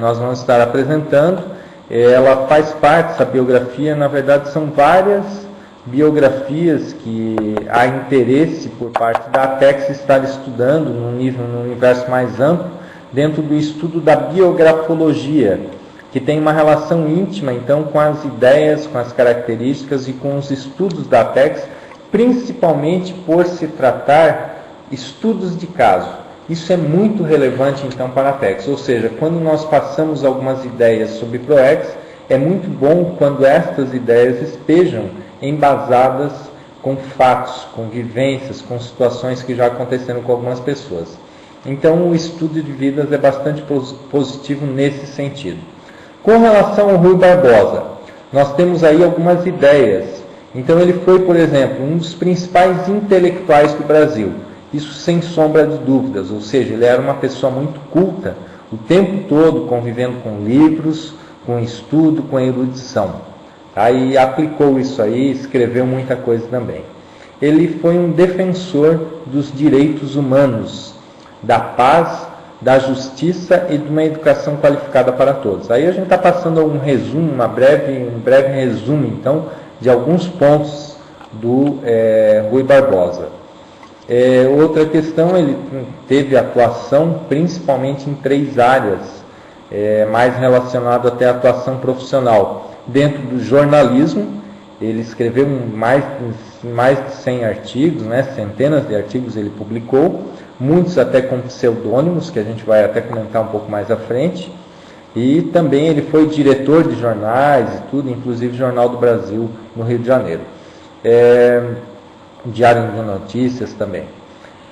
nós vamos estar apresentando. Ela faz parte, essa biografia, na verdade são várias biografias que há interesse por parte da ATEX estar estudando num universo mais amplo, dentro do estudo da biografologia, que tem uma relação íntima então com as ideias, com as características e com os estudos da ATEX, principalmente por se tratar estudos de caso. Isso é muito relevante então para a ATEX, ou seja, quando nós passamos algumas ideias sobre PROEX, é muito bom quando estas ideias estejam embasadas com fatos, com vivências, com situações que já aconteceram com algumas pessoas. Então o estudo de vidas é bastante positivo nesse sentido. Com relação ao Rui Barbosa, nós temos aí algumas ideias. Então ele foi, por exemplo, um dos principais intelectuais do Brasil. Isso sem sombra de dúvidas, ou seja, ele era uma pessoa muito culta, o tempo todo convivendo com livros, com estudo, com erudição. Aí aplicou isso aí, escreveu muita coisa também. Ele foi um defensor dos direitos humanos, da paz, da justiça e de uma educação qualificada para todos. Aí a gente está passando um resumo, um breve resumo, então, de alguns pontos do Rui Barbosa. Outra questão, ele teve atuação principalmente em 3 áreas, mais relacionado até à atuação profissional. Dentro do jornalismo, ele escreveu mais de 100 artigos, centenas de artigos ele publicou, muitos até com pseudônimos, que a gente vai até comentar um pouco mais à frente. E também ele foi diretor de jornais e tudo, inclusive Jornal do Brasil, no Rio de Janeiro. Diário de Notícias também.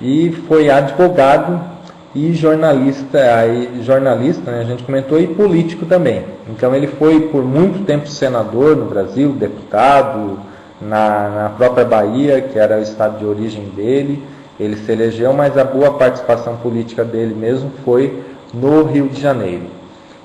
E foi advogado e jornalista, a gente comentou, e político também. Então ele foi por muito tempo senador no Brasil, deputado na própria Bahia, que era o estado de origem dele. Ele se elegeu, mas a boa participação política dele mesmo foi no Rio de Janeiro.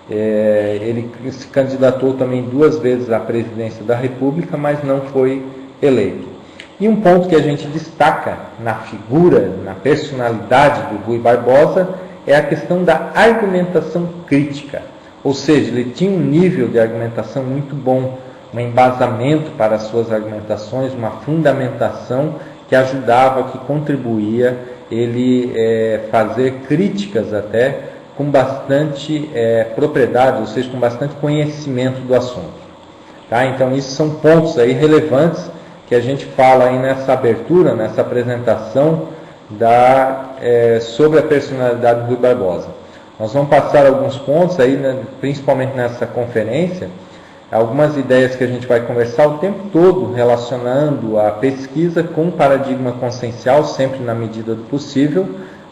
Ele se candidatou também 2 vezes à presidência da República, mas não foi eleito. E um ponto que a gente destaca na figura, na personalidade do Rui Barbosa, é a questão da argumentação crítica. Ou seja, ele tinha um nível de argumentação muito bom, um embasamento para as suas argumentações, uma fundamentação que ajudava, que contribuía ele fazer críticas até com bastante propriedade, ou seja, com bastante conhecimento do assunto. Tá? Então, isso são pontos aí relevantes que a gente fala aí nessa abertura, nessa apresentação sobre a personalidade do Rui Barbosa. Nós vamos passar alguns pontos aí, principalmente nessa conferência, algumas ideias que a gente vai conversar o tempo todo relacionando a pesquisa com o paradigma consciencial, sempre na medida do possível,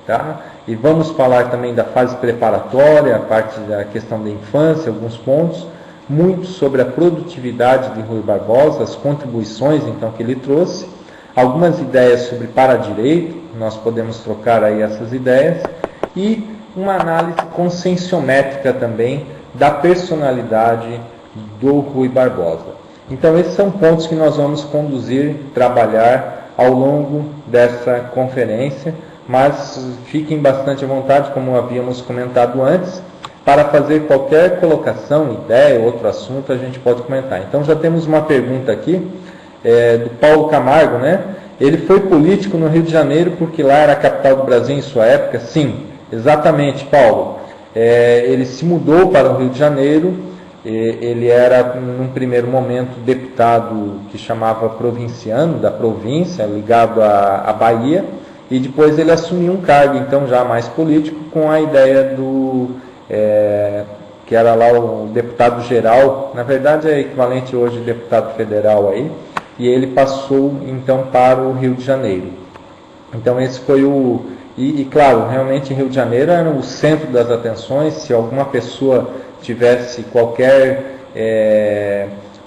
tá? E vamos falar também da fase preparatória, a parte da questão da infância, alguns pontos, muito sobre a produtividade de Rui Barbosa, as contribuições então que ele trouxe, algumas ideias sobre paradireito, nós podemos trocar aí essas ideias, e uma análise conscienciométrica também da personalidade do Rui Barbosa. Então esses são pontos que nós vamos conduzir, trabalhar ao longo dessa conferência, mas fiquem bastante à vontade, como havíamos comentado antes, para fazer qualquer colocação, ideia, outro assunto, a gente pode comentar. Então já temos uma pergunta aqui, do Paulo Camargo, Ele foi político no Rio de Janeiro porque lá era a capital do Brasil em sua época? Sim, exatamente, Paulo. Ele se mudou para o Rio de Janeiro, ele era, num primeiro momento, deputado que chamava provinciano, da província, ligado à Bahia, e depois ele assumiu um cargo, então, já mais político, com a ideia que era lá o deputado geral, na verdade é equivalente hoje a deputado federal aí, e ele passou então para o Rio de Janeiro. Então esse foi e claro, realmente Rio de Janeiro era o centro das atenções. Se alguma pessoa tivesse qualquer,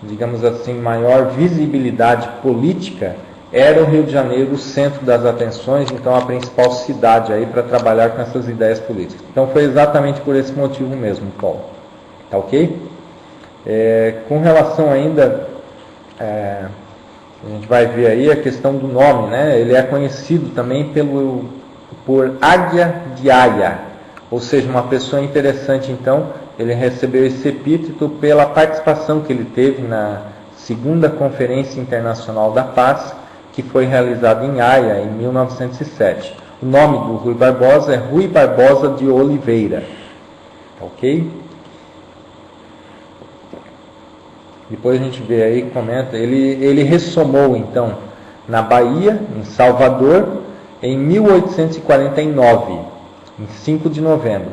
digamos assim, maior visibilidade política, era o Rio de Janeiro o centro das atenções, então a principal cidade aí para trabalhar com essas ideias políticas. Então foi exatamente por esse motivo mesmo, Paulo. Tá ok? Com relação ainda, a gente vai ver aí a questão do nome, Ele é conhecido também por Águia de Aia, ou seja, uma pessoa interessante. Então, ele recebeu esse epíteto pela participação que ele teve na segunda Conferência Internacional da Paz, que foi realizada em Haia, em 1907. O nome do Rui Barbosa é Rui Barbosa de Oliveira. Ok? Depois a gente vê aí, comenta, ele ressomou então na Bahia, em Salvador, em 1849, em 5 de novembro.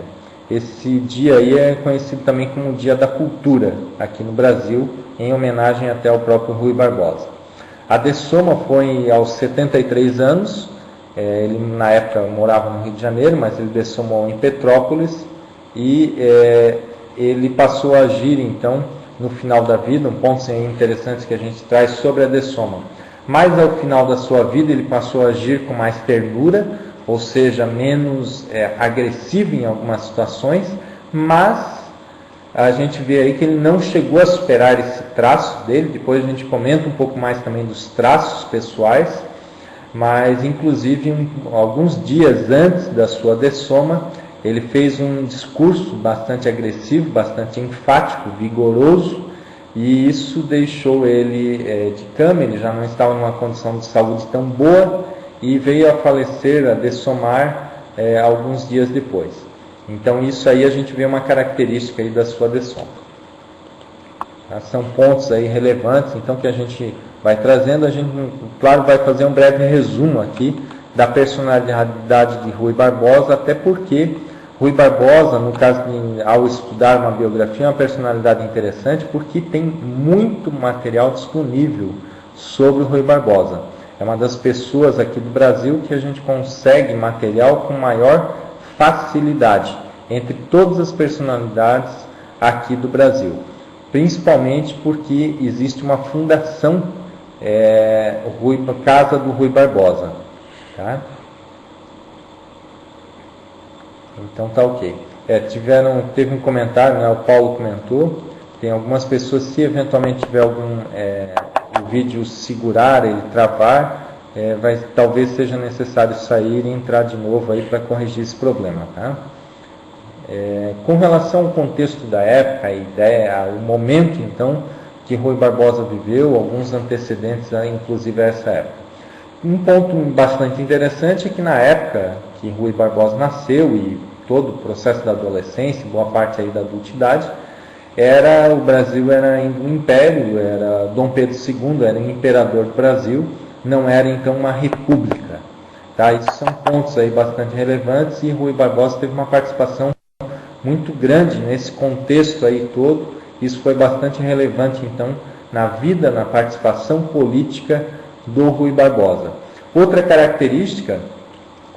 Esse dia aí é conhecido também como o Dia da Cultura, aqui no Brasil, em homenagem até ao próprio Rui Barbosa. A dessoma foi aos 73 anos, ele na época morava no Rio de Janeiro, mas ele dessomou em Petrópolis, e ele passou a agir então no final da vida, um ponto interessante que a gente traz sobre a dessoma. Mas ao final da sua vida ele passou a agir com mais ternura, ou seja, menos agressivo em algumas situações, mas a gente vê aí que ele não chegou a superar esse traço dele. Depois a gente comenta um pouco mais também dos traços pessoais, mas inclusive alguns dias antes da sua dessoma, ele fez um discurso bastante agressivo, bastante enfático, vigoroso, e isso deixou ele de cama. Ele já não estava numa condição de saúde tão boa e veio a falecer, a dessomar alguns dias depois. Então isso aí a gente vê uma característica aí da sua dessoma. Tá? São pontos aí relevantes, então, que a gente vai trazendo. A gente, claro, vai fazer um breve resumo aqui da personalidade de Rui Barbosa, até porque Rui Barbosa, no caso ao estudar uma biografia, é uma personalidade interessante, porque tem muito material disponível sobre o Rui Barbosa. É uma das pessoas aqui do Brasil que a gente consegue material com maior facilidade entre todas as personalidades aqui do Brasil, principalmente porque existe uma fundação, Casa do Rui Barbosa, tá? Então tá ok. Teve um comentário, né, o Paulo comentou, tem algumas pessoas, se eventualmente tiver o vídeo segurar, ele travar, talvez seja necessário sair e entrar de novo aí para corrigir esse problema, tá? Com relação ao contexto da época, a ideia, o momento então que Rui Barbosa viveu, alguns antecedentes, inclusive a essa época. Um ponto bastante interessante é que na época que Rui Barbosa nasceu e todo o processo da adolescência, boa parte aí da adultidade, o Brasil era um império, era Dom Pedro II, era o imperador do Brasil, não era então uma república. Tá? Esses são pontos aí bastante relevantes, e Rui Barbosa teve uma participação muito grande nesse contexto aí todo. Isso foi bastante relevante então na vida, na participação política do Rui Barbosa. Outra característica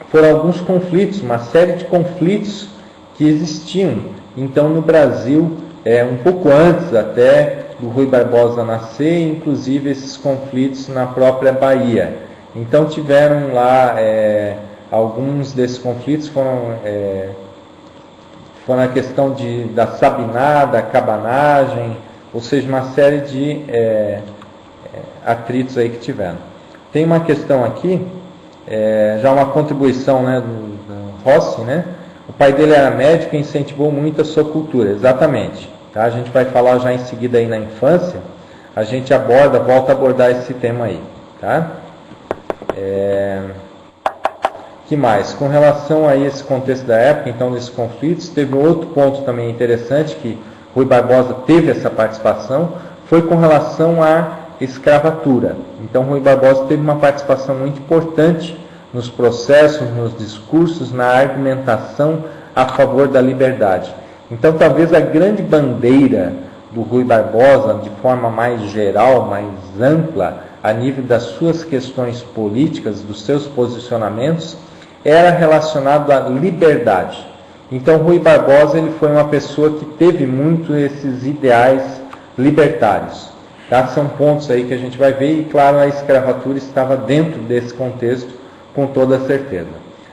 foram alguns conflitos, uma série de conflitos que existiam então no Brasil, um pouco antes até do Rui Barbosa nascer, inclusive esses conflitos na própria Bahia. Então tiveram lá, alguns desses conflitos foram a questão da sabinada, cabanagem, ou seja, uma série de atritos aí que tiveram. Tem uma questão aqui, já uma contribuição, né, do Rossi, né? O pai dele era médico e incentivou muito a sua cultura, exatamente. Tá? A gente vai falar já em seguida aí na infância, a gente volta a abordar esse tema aí. Tá? Que mais? Com relação a esse contexto da época, então, desses conflitos, teve outro ponto também interessante que Rui Barbosa teve essa participação, foi com relação à escravatura. Então, Rui Barbosa teve uma participação muito importante nos processos, nos discursos, na argumentação a favor da liberdade. Então, talvez a grande bandeira do Rui Barbosa, de forma mais geral, mais ampla, a nível das suas questões políticas, dos seus posicionamentos, era relacionado à liberdade. Então, Rui Barbosa ele foi uma pessoa que teve muito esses ideais libertários. Tá? São pontos aí que a gente vai ver, e claro, a escravatura estava dentro desse contexto, com toda certeza.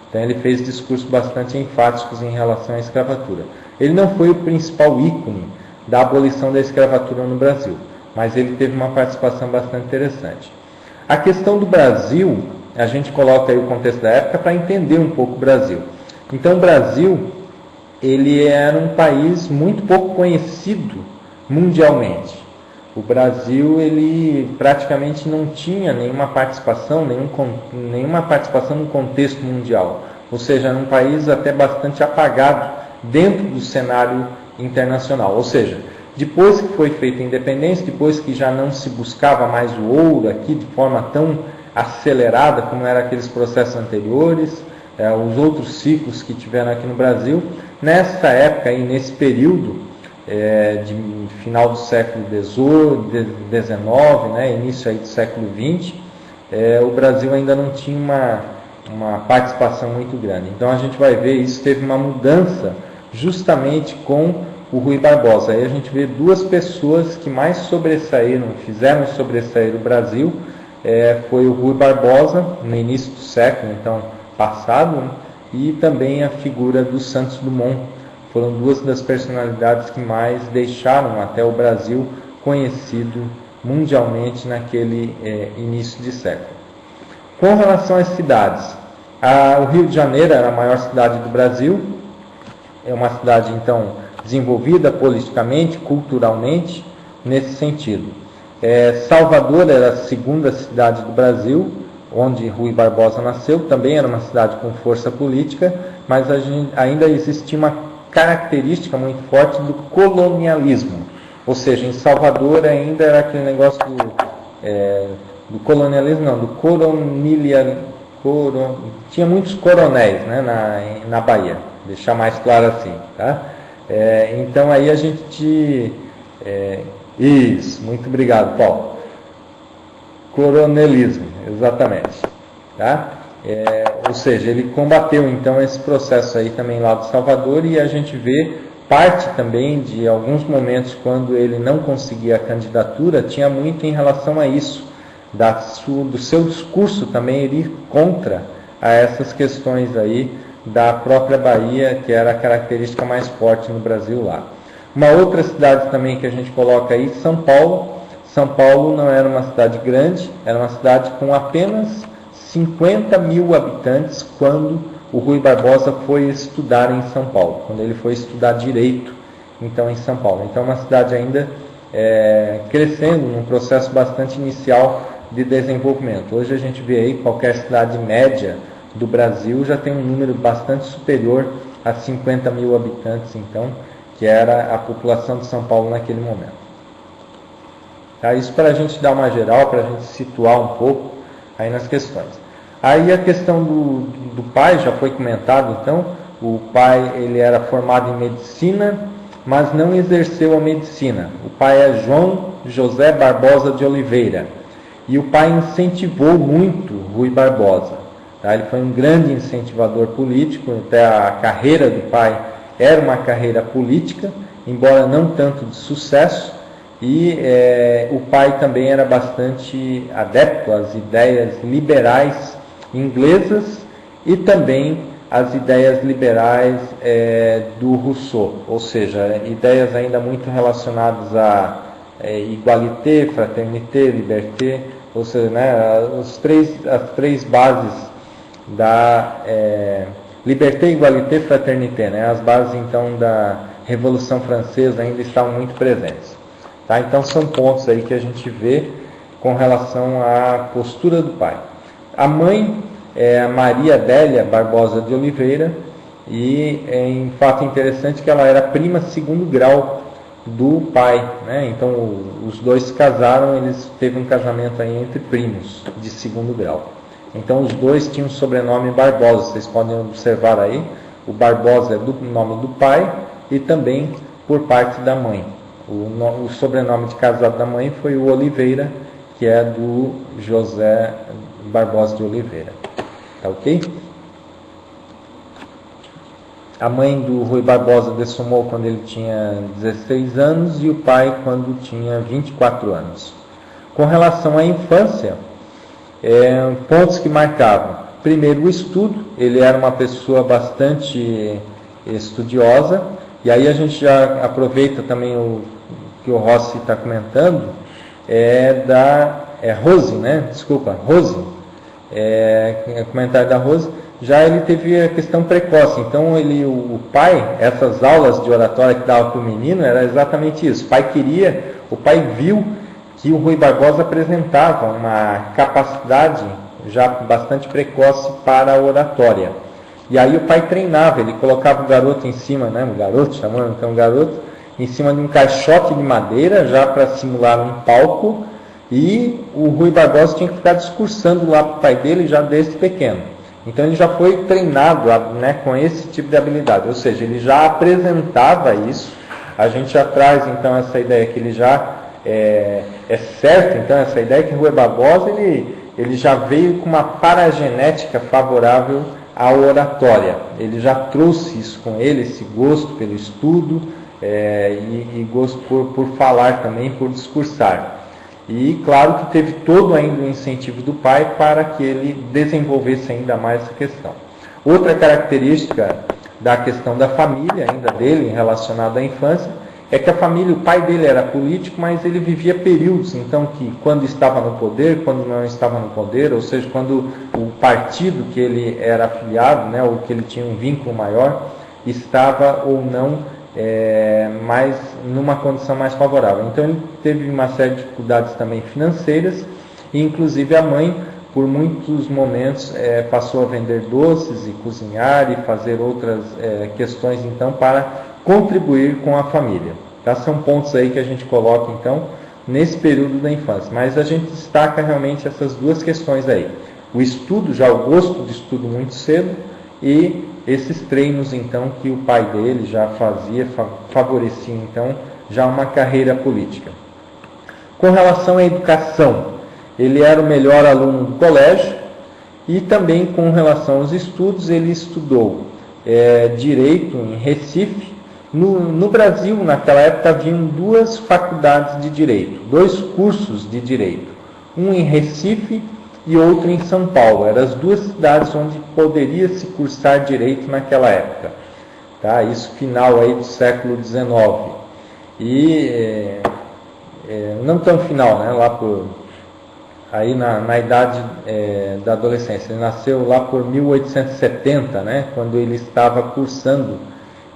Então, ele fez discursos bastante enfáticos em relação à escravatura. Ele não foi o principal ícone da abolição da escravatura no Brasil, mas ele teve uma participação bastante interessante. A questão do Brasil, a gente coloca aí o contexto da época para entender um pouco o Brasil. Então, o Brasil, ele era um país muito pouco conhecido mundialmente. O Brasil, ele praticamente não tinha nenhuma participação no contexto mundial. Ou seja, era um país até bastante apagado dentro do cenário internacional. Ou seja, depois que foi feita a independência, depois que já não se buscava mais o ouro aqui de forma tão acelerada como eram aqueles processos anteriores, os outros ciclos que tiveram aqui no Brasil, nessa época, aí, nesse período, de final do século XVIII, XIX, né, início aí do século XX, o Brasil ainda não tinha uma participação muito grande. Então a gente vai ver isso, teve uma mudança justamente com o Rui Barbosa. Aí a gente vê duas pessoas que mais fizeram sobressair o Brasil, foi o Rui Barbosa, no início do século então, passado, né, e também a figura do Santos Dumont. Foram duas das personalidades que mais deixaram até o Brasil conhecido mundialmente naquele início de século. Com relação às cidades, o Rio de Janeiro era a maior cidade do Brasil, é uma cidade então desenvolvida politicamente, culturalmente, nesse sentido. Salvador era a segunda cidade do Brasil, onde Rui Barbosa nasceu, também era uma cidade com força política, mas ainda existia uma característica muito forte do colonialismo. Ou seja, em Salvador ainda era aquele negócio do colonialismo, não, do tinha muitos coronéis, né, na Bahia, deixar mais claro assim, tá? Então aí a gente... isso, muito obrigado, Paulo. Coronelismo, exatamente, tá? Ou seja, ele combateu então esse processo aí também lá de Salvador, e a gente vê parte também de alguns momentos quando ele não conseguia a candidatura, tinha muito em relação a isso, do seu discurso também ele ir contra a essas questões aí da própria Bahia, que era a característica mais forte no Brasil lá. Uma outra cidade também que a gente coloca aí, São Paulo. São Paulo não era uma cidade grande, era uma cidade com apenas 50 mil habitantes quando o Rui Barbosa foi estudar em São Paulo, quando ele foi estudar Direito então em São Paulo. Então uma cidade ainda crescendo, num processo bastante inicial de desenvolvimento. Hoje a gente vê aí qualquer cidade média do Brasil já tem um número bastante superior a 50 mil habitantes, então, que era a população de São Paulo naquele momento. Tá, isso para a gente dar uma geral, para a gente situar um pouco aí nas questões. Aí a questão do pai já foi comentado, então, o pai ele era formado em medicina, mas não exerceu a medicina. O pai é João José Barbosa de Oliveira, e o pai incentivou muito Rui Barbosa. Tá? Ele foi um grande incentivador político, até a carreira do pai era uma carreira política, embora não tanto de sucesso, e o pai também era bastante adepto às ideias liberais inglesas e também às ideias liberais do Rousseau, ou seja, ideias ainda muito relacionadas a igualité, fraternité, liberté, ou seja, né, as três bases da liberté, igualité, fraternité, né, as bases então da Revolução Francesa ainda estavam muito presentes. Tá? Então são pontos aí que a gente vê com relação à postura do pai. A mãe é a Maria Adélia Barbosa de Oliveira, e em fato interessante que ela era prima segundo grau do pai, né? Então os dois se casaram, eles teve um casamento aí entre primos de segundo grau. Então os dois tinham o sobrenome Barbosa, vocês podem observar aí, o Barbosa é do nome do pai e também por parte da mãe. O sobrenome de casado da mãe foi o Oliveira, que é do José Barbosa de Oliveira. Tá ok? A mãe do Rui Barbosa dessumou quando ele tinha 16 anos e o pai quando tinha 24 anos. Com relação à infância, pontos que marcavam. Primeiro, o estudo. Ele era uma pessoa bastante estudiosa. E aí a gente já aproveita também o que o Rossi está comentando, Rose, né? Desculpa, Rose. Comentário da Rose. já ele teve a questão precoce. Então o pai, essas aulas de oratória que dava para o menino, era exatamente isso. O pai viu que o Rui Barbosa apresentava uma capacidade já bastante precoce para a oratória. E aí o pai treinava, ele colocava o garoto em cima, né, o garoto, chamando então o garoto, em cima de um caixote de madeira, já para simular um palco, e o Rui Barbosa tinha que ficar discursando lá para o pai dele já desde pequeno. Então ele já foi treinado, né, com esse tipo de habilidade, ou seja, ele já apresentava isso. A gente já traz então essa ideia que ele já é certo, então essa ideia que o Rui Barbosa ele já veio com uma paragenética favorável à oratória. Ele já trouxe isso com ele, esse gosto pelo estudo e gosto por falar também, por discursar. E claro que teve todo ainda o incentivo do pai para que ele desenvolvesse ainda mais essa questão. Outra característica da questão da família ainda dele, relacionada à infância, é que a família, o pai dele era político, mas ele vivia períodos, então que quando estava no poder, quando não estava no poder, ou seja, quando o partido que ele era afiliado, né, ou que ele tinha um vínculo maior, estava ou não mais numa condição mais favorável. Então ele teve uma série de dificuldades também financeiras, e inclusive a mãe, por muitos momentos, passou a vender doces e cozinhar e fazer outras questões então para contribuir com a família. Tá? São pontos aí que a gente coloca então nesse período da infância, mas a gente destaca realmente essas duas questões aí: o estudo, já o gosto de estudo muito cedo, e esses treinos então que o pai dele já fazia, favorecia então já uma carreira política. Com relação à educação, ele era o melhor aluno do colégio, e também com relação aos estudos, ele estudou Direito em Recife. No Brasil, naquela época, haviam duas faculdades de Direito, dois cursos de Direito, um em Recife e outro em São Paulo. Eram as duas cidades onde poderia se cursar Direito naquela época. Tá? Isso final aí do século XIX. E não tão final, né? Lá por aí na idade da adolescência. Ele nasceu lá por 1870, né? Quando ele estava cursando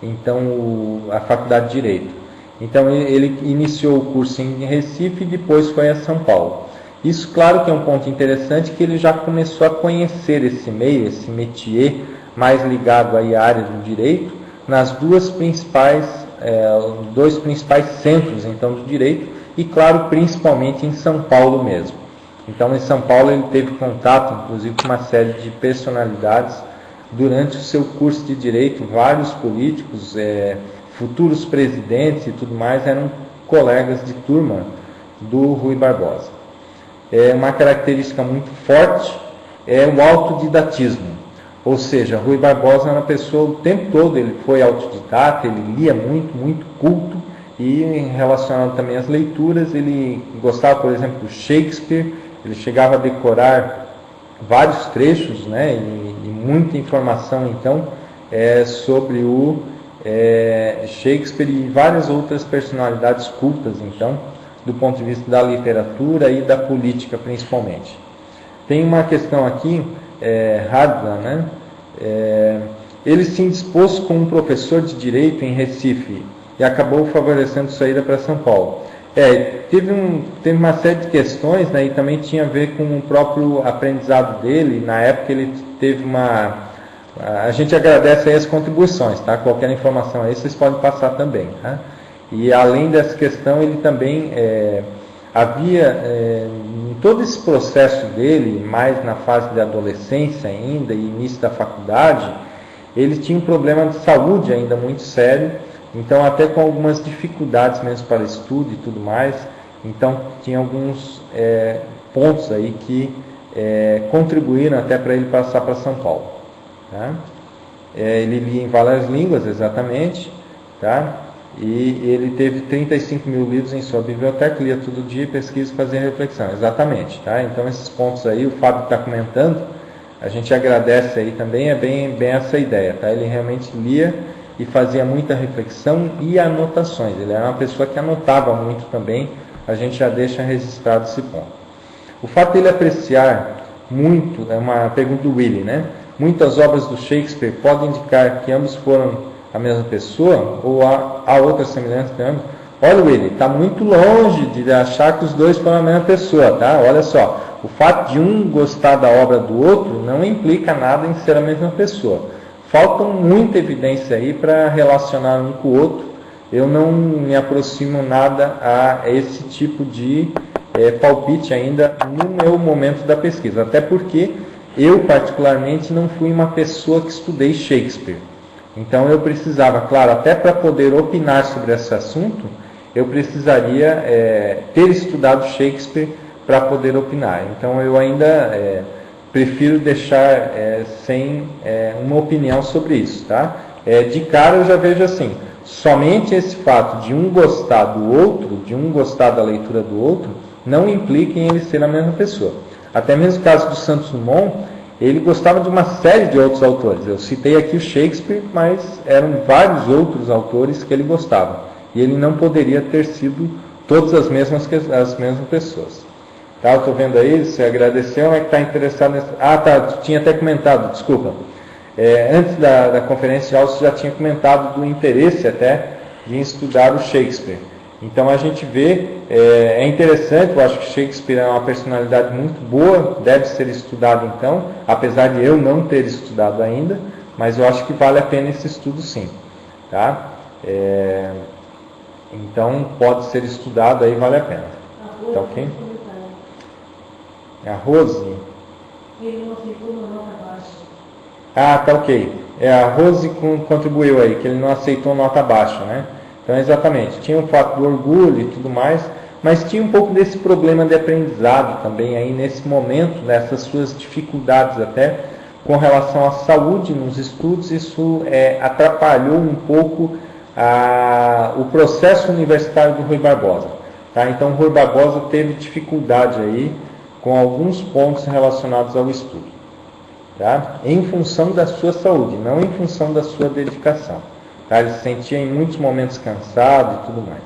então a faculdade de Direito. Então ele iniciou o curso em Recife e depois foi a São Paulo. Isso, claro, que é um ponto interessante, que ele já começou a conhecer esse meio, esse métier mais ligado aí à área do direito, nas dois principais centros então do direito, e claro, principalmente em São Paulo mesmo. Então em São Paulo ele teve contato, inclusive, com uma série de personalidades. Durante o seu curso de Direito, vários políticos, futuros presidentes e tudo mais, eram colegas de turma do Rui Barbosa. Uma característica muito forte é o autodidatismo. Ou seja, Rui Barbosa era uma pessoa, o tempo todo ele foi autodidata, ele lia muito, muito culto, e relacionado também às leituras, ele gostava, por exemplo, do Shakespeare, ele chegava a decorar vários trechos, né, e muita informação então sobre o Shakespeare e várias outras personalidades cultas então, do ponto de vista da literatura e da política principalmente. Tem uma questão aqui, Hadla, né? Ele se indispôs com um professor de Direito em Recife e acabou favorecendo saída para São Paulo. Teve uma série de questões, né, e também tinha a ver com o próprio aprendizado dele. Na época ele teve a gente agradece aí as contribuições, tá? Qualquer informação aí vocês podem passar também, tá? E além dessa questão, ele também havia, em todo esse processo dele, mais na fase de adolescência ainda e início da faculdade, ele tinha um problema de saúde ainda muito sério. Então, até com algumas dificuldades mesmo para estudo e tudo mais. Então, tinha alguns pontos aí que contribuíram até para ele passar para São Paulo. Tá? Ele lia em várias línguas, exatamente. Tá? E ele teve 35 mil livros em sua biblioteca, lia todo dia, pesquisa e fazia reflexão. Exatamente. Tá? Então, esses pontos aí, o Fábio está comentando, a gente agradece aí também, é bem essa ideia. Tá? Ele realmente lia e fazia muita reflexão e anotações. Ele era uma pessoa que anotava muito também, a gente já deixa registrado esse ponto. O fato dele apreciar muito, é uma pergunta do Willy, né? muitas obras do Shakespeare podem indicar que ambos foram a mesma pessoa, ou há outra semelhança entre ambos? Olha, Willy, está muito longe de achar que os dois foram a mesma pessoa, tá? Olha só, o fato de um gostar da obra do outro não implica nada em ser a mesma pessoa. Falta muita evidência aí para relacionar um com o outro. Eu não me aproximo nada a esse tipo de palpite ainda no meu momento da pesquisa. Até porque eu, particularmente, não fui uma pessoa que estudei Shakespeare. Então eu precisava, claro, até para poder opinar sobre esse assunto, eu precisaria ter estudado Shakespeare para poder opinar. Então eu ainda prefiro deixar sem uma opinião sobre isso, tá? De cara eu já vejo assim, somente esse fato de um gostar do outro, de um gostar da leitura do outro, não implica em ele ser a mesma pessoa. Até mesmo no caso do Santos Dumont, ele gostava de uma série de outros autores. Eu citei aqui o Shakespeare, mas eram vários outros autores que ele gostava. E ele não poderia ter sido todas as mesmas pessoas. Tá, eu estou vendo aí, você agradeceu, mas está interessado nesse... Ah, tá, tinha até comentado, desculpa. Antes da conferência você já tinha comentado do interesse até de estudar o Shakespeare. Então a gente vê, é interessante, eu acho que Shakespeare é uma personalidade muito boa, deve ser estudado então, apesar de eu não ter estudado ainda, mas eu acho que vale a pena esse estudo sim. Tá? Então pode ser estudado aí, vale a pena. Tá ok? A Rose? Ele não ficou no nota baixa. Ah, tá ok. A Rose contribuiu aí, que ele não aceitou nota baixa, né? Então, exatamente, tinha o fato do orgulho e tudo mais, mas tinha um pouco desse problema de aprendizado também aí nesse momento, nessas suas dificuldades até com relação à saúde nos estudos. Isso atrapalhou um pouco o processo universitário do Rui Barbosa. Tá? Então, o Rui Barbosa teve dificuldade aí com alguns pontos relacionados ao estudo, tá? Em função da sua saúde, não em função da sua dedicação. Tá? Ele se sentia em muitos momentos cansado e tudo mais.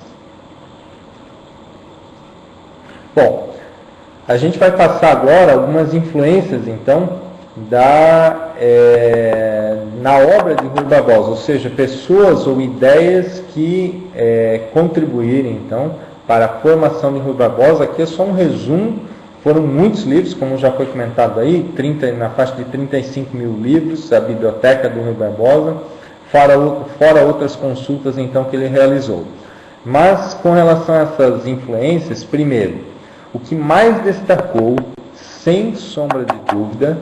Bom, a gente vai passar agora algumas influências, então, na obra de Rui Barbosa, ou seja, pessoas ou ideias que contribuíram, então, para a formação de Rui Barbosa. Aqui é só um resumo. Foram muitos livros, como já foi comentado aí, na faixa de 35 mil livros, a biblioteca do Rui Barbosa, fora outras consultas então que ele realizou. Mas com relação a essas influências, primeiro, o que mais destacou, sem sombra de dúvida,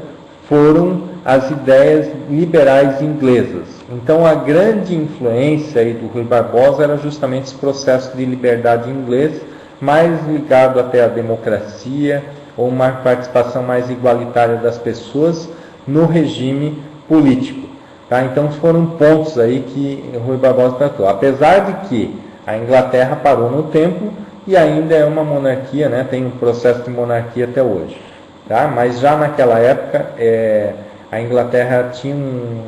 foram as ideias liberais inglesas. Então a grande influência aí do Rui Barbosa era justamente esse processo de liberdade inglês, mais ligado até à democracia, ou uma participação mais igualitária das pessoas no regime político. Tá? Então foram pontos aí que Rui Barbosa tratou. Apesar de que a Inglaterra parou no tempo e ainda é uma monarquia, né? Tem um processo de monarquia até hoje. Tá? Mas já naquela época a Inglaterra tinha um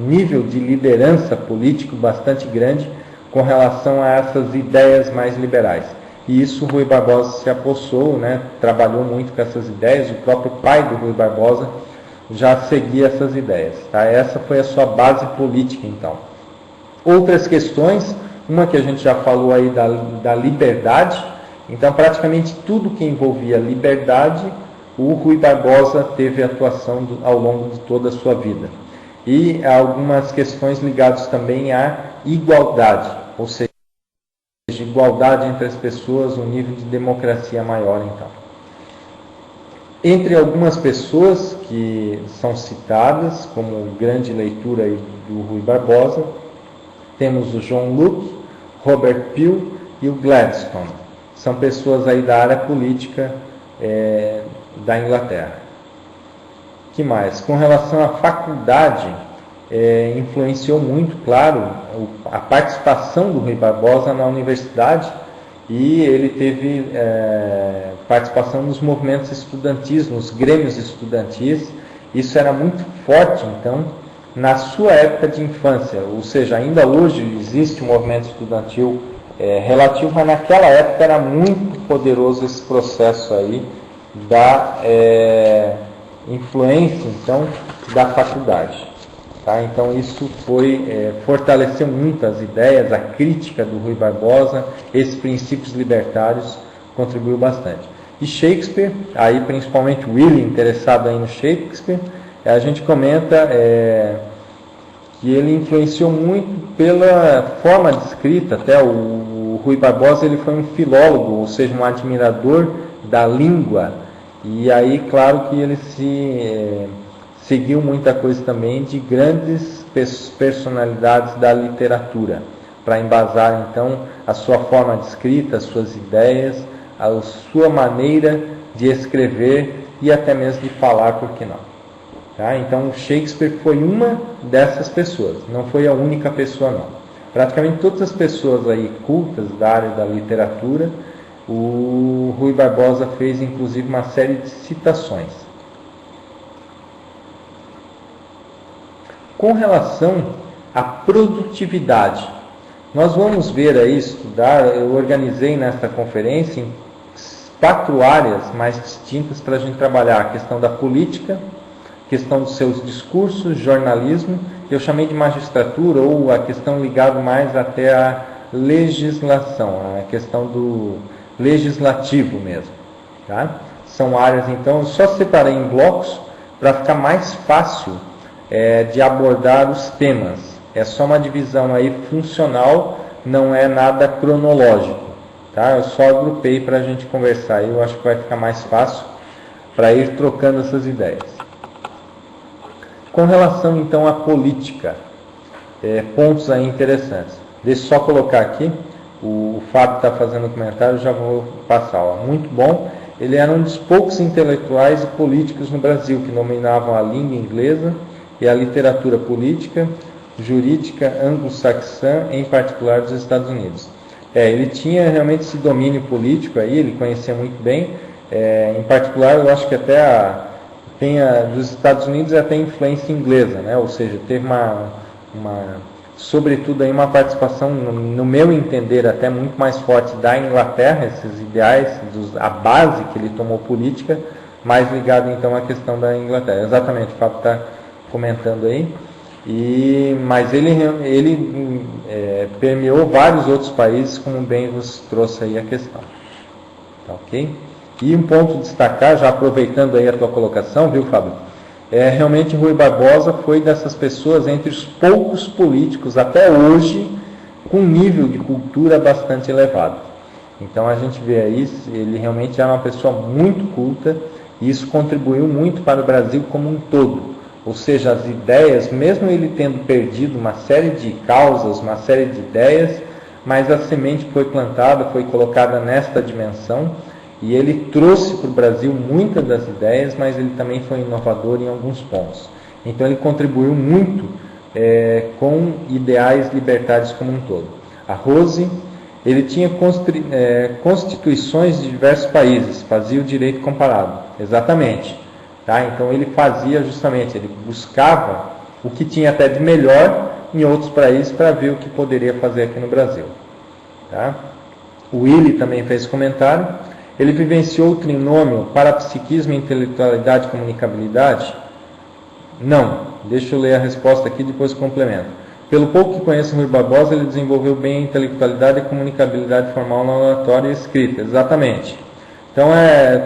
nível de liderança político bastante grande com relação a essas ideias mais liberais. E isso Rui Barbosa se apossou, né? Trabalhou muito com essas ideias. O próprio pai do Rui Barbosa já seguia essas ideias. Tá? Essa foi a sua base política, então. Outras questões, uma que a gente já falou aí da liberdade. Então, praticamente tudo que envolvia liberdade, o Rui Barbosa teve atuação ao longo de toda a sua vida. E algumas questões ligadas também à igualdade, ou seja, igualdade entre as pessoas, um nível de democracia maior, então. Entre algumas pessoas que são citadas como grande leitura aí do Rui Barbosa, temos o John Locke, Robert Peel e o Gladstone. São pessoas aí da área política da Inglaterra. Que mais? Com relação à faculdade, influenciou muito, claro, a participação do Rui Barbosa na universidade, e ele teve participação nos movimentos estudantis, nos grêmios estudantis. Isso era muito forte, então, na sua época de infância, ou seja, ainda hoje existe um movimento estudantil relativo, mas naquela época era muito poderoso esse processo aí da influência, então, da faculdade. Tá? Então, isso fortaleceu muito as ideias, a crítica do Rui Barbosa, esses princípios libertários contribuiu bastante. E Shakespeare, aí principalmente o Willie, interessado aí no Shakespeare, a gente comenta que ele influenciou muito pela forma de escrita. Até o Rui Barbosa ele foi um filólogo, ou seja, um admirador da língua, e aí claro que ele seguiu muita coisa também de grandes personalidades da literatura, para embasar então a sua forma de escrita, as suas ideias, a sua maneira de escrever e até mesmo de falar, por que não? Tá? Então Shakespeare foi uma dessas pessoas, não foi a única pessoa não. Praticamente todas as pessoas aí cultas da área da literatura, o Rui Barbosa fez inclusive uma série de citações. Com relação à produtividade, nós vamos ver aí, estudar, eu organizei nesta conferência em 4 áreas mais distintas para a gente trabalhar: a questão da política, a questão dos seus discursos, jornalismo, eu chamei de magistratura, ou a questão ligada mais até à legislação, a questão do legislativo mesmo. Tá? São áreas, então, eu só separei em blocos para ficar mais fácil de abordar os temas. É só uma divisão aí funcional, não é nada cronológico. Tá? Eu só agrupei para a gente conversar, eu acho que vai ficar mais fácil para ir trocando essas ideias. Com relação então à política, pontos aí interessantes. Deixa eu só colocar aqui, o Fábio está fazendo um comentário, já vou passar. Ó. Muito bom, ele era um dos poucos intelectuais e políticos no Brasil que dominavam a língua inglesa e a literatura política, jurídica anglo-saxã, em particular dos Estados Unidos. Ele tinha realmente esse domínio político aí, ele conhecia muito bem, em particular eu acho que até dos Estados Unidos até influência inglesa, né? Ou seja, teve sobretudo aí uma participação, no meu entender, até muito mais forte da Inglaterra, esses ideais, a base que ele tomou política, mais ligado então à questão da Inglaterra. Exatamente, o Fábio está comentando aí. Mas ele permeou vários outros países, como bem você trouxe aí a questão. Tá, ok? E um ponto a destacar, já aproveitando aí a tua colocação, viu, Fábio? Realmente Rui Barbosa foi dessas pessoas, entre os poucos políticos até hoje, com nível de cultura bastante elevado. Então a gente vê aí, ele realmente era uma pessoa muito culta, e isso contribuiu muito para o Brasil como um todo. Ou seja, as ideias, mesmo ele tendo perdido uma série de causas, uma série de ideias, mas a semente foi plantada, foi colocada nesta dimensão, e ele trouxe para o Brasil muitas das ideias, mas ele também foi inovador em alguns pontos. Então ele contribuiu muito com ideais libertários como um todo. A Rose, ele tinha constituições de diversos países, fazia o direito comparado, exatamente. Tá? Então ele fazia justamente, ele buscava o que tinha até de melhor em outros países para ver o que poderia fazer aqui no Brasil. Tá? O Willie também fez comentário. Ele vivenciou o trinômio parapsiquismo, intelectualidade e comunicabilidade? Não. Deixa eu ler a resposta aqui, depois complemento. Pelo pouco que conheço o Rui Barbosa, ele desenvolveu bem a intelectualidade e comunicabilidade formal na oratória e escrita. Exatamente. Então,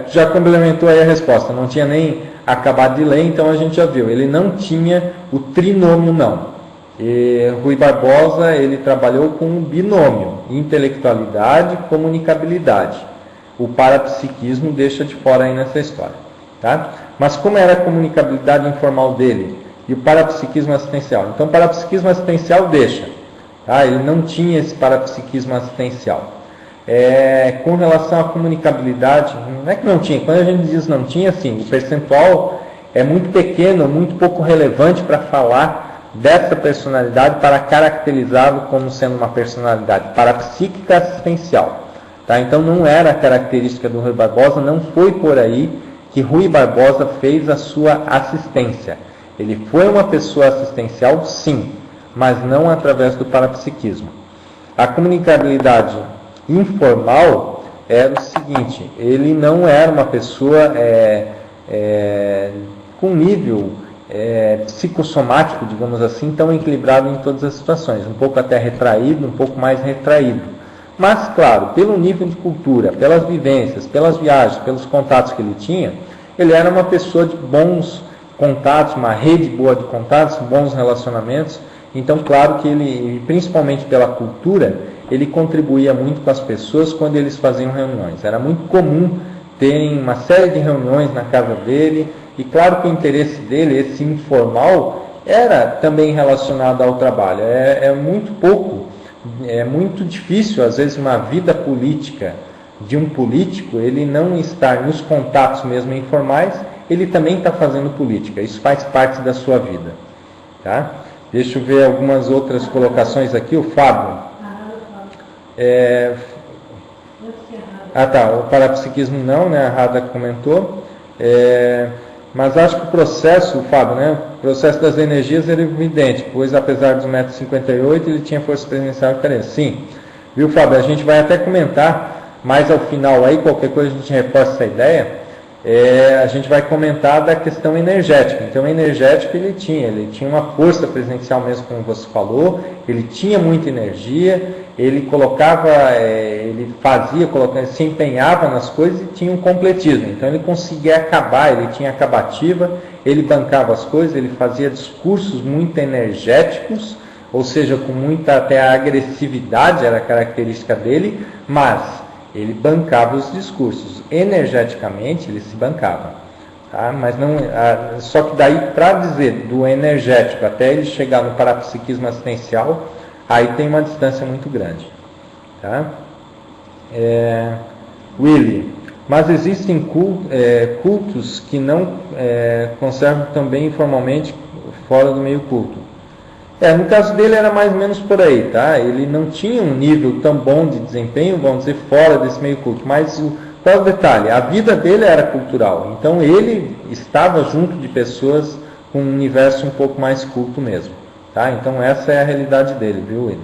já complementou aí a resposta. Não tinha nem acabado de ler, então a gente já viu. Ele não tinha o trinômio, não. Rui Barbosa, ele trabalhou com um binômio, intelectualidade e comunicabilidade. O parapsiquismo deixa de fora aí nessa história. Tá? Mas como era a comunicabilidade informal dele e o parapsiquismo assistencial? Então, o parapsiquismo assistencial deixa. Tá? Ele não tinha esse parapsiquismo assistencial. Com relação à comunicabilidade, não é que não tinha. Quando a gente diz não tinha, sim, o percentual é muito pequeno, muito pouco relevante para falar dessa personalidade, para caracterizá-lo como sendo uma personalidade parapsíquica assistencial. Tá? Então não era a característica do Rui Barbosa, não foi por aí que Rui Barbosa fez a sua assistência. Ele foi uma pessoa assistencial, sim, mas não através do parapsiquismo. A comunicabilidade informal era o seguinte: ele não era uma pessoa com nível psicossomático, digamos assim, tão equilibrado em todas as situações, um pouco até retraído, um pouco mais retraído. Mas, claro, pelo nível de cultura, pelas vivências, pelas viagens, pelos contatos que ele tinha, ele era uma pessoa de bons contatos, uma rede boa de contatos, bons relacionamentos. Então, claro que ele, principalmente pela cultura, ele contribuía muito com as pessoas quando eles faziam reuniões. Era muito comum terem uma série de reuniões na casa dele, e claro que o interesse dele, esse informal, era também relacionado ao trabalho. É muito pouco, é muito difícil, às vezes, uma vida política de um político, ele não estar nos contatos mesmo informais, ele também está fazendo política. Isso faz parte da sua vida. Tá? Deixa eu ver algumas outras colocações aqui. O Fábio. O parapsiquismo não, né? A Rada comentou. Mas acho que o processo, Fábio, né? O processo das energias era evidente, pois apesar dos 1,58 m, ele tinha força presencial diferente. Sim, viu, Fábio? A gente vai até comentar mais ao final aí, qualquer coisa a gente reforça essa ideia. A gente vai comentar da questão energética. Então, energético ele tinha uma força presencial mesmo, como você falou, ele tinha muita energia, ele colocava, se empenhava nas coisas e tinha um completismo. Então, ele conseguia acabar, ele tinha acabativa, ele bancava as coisas, ele fazia discursos muito energéticos, ou seja, com muita até agressividade, era a característica dele, mas ele bancava os discursos, energeticamente ele se bancava, tá? Mas não, só que daí para dizer do energético até ele chegar no parapsiquismo assistencial, aí tem uma distância muito grande, tá? Willy, mas existem cultos que não conservam também informalmente fora do meio culto. No caso dele era mais ou menos por aí, tá? Ele não tinha um nível tão bom de desempenho, vamos dizer, fora desse meio culto. Mas qual é o detalhe? A vida dele era cultural. Então ele estava junto de pessoas com um universo um pouco mais culto mesmo, tá? Então essa é a realidade dele, viu, William?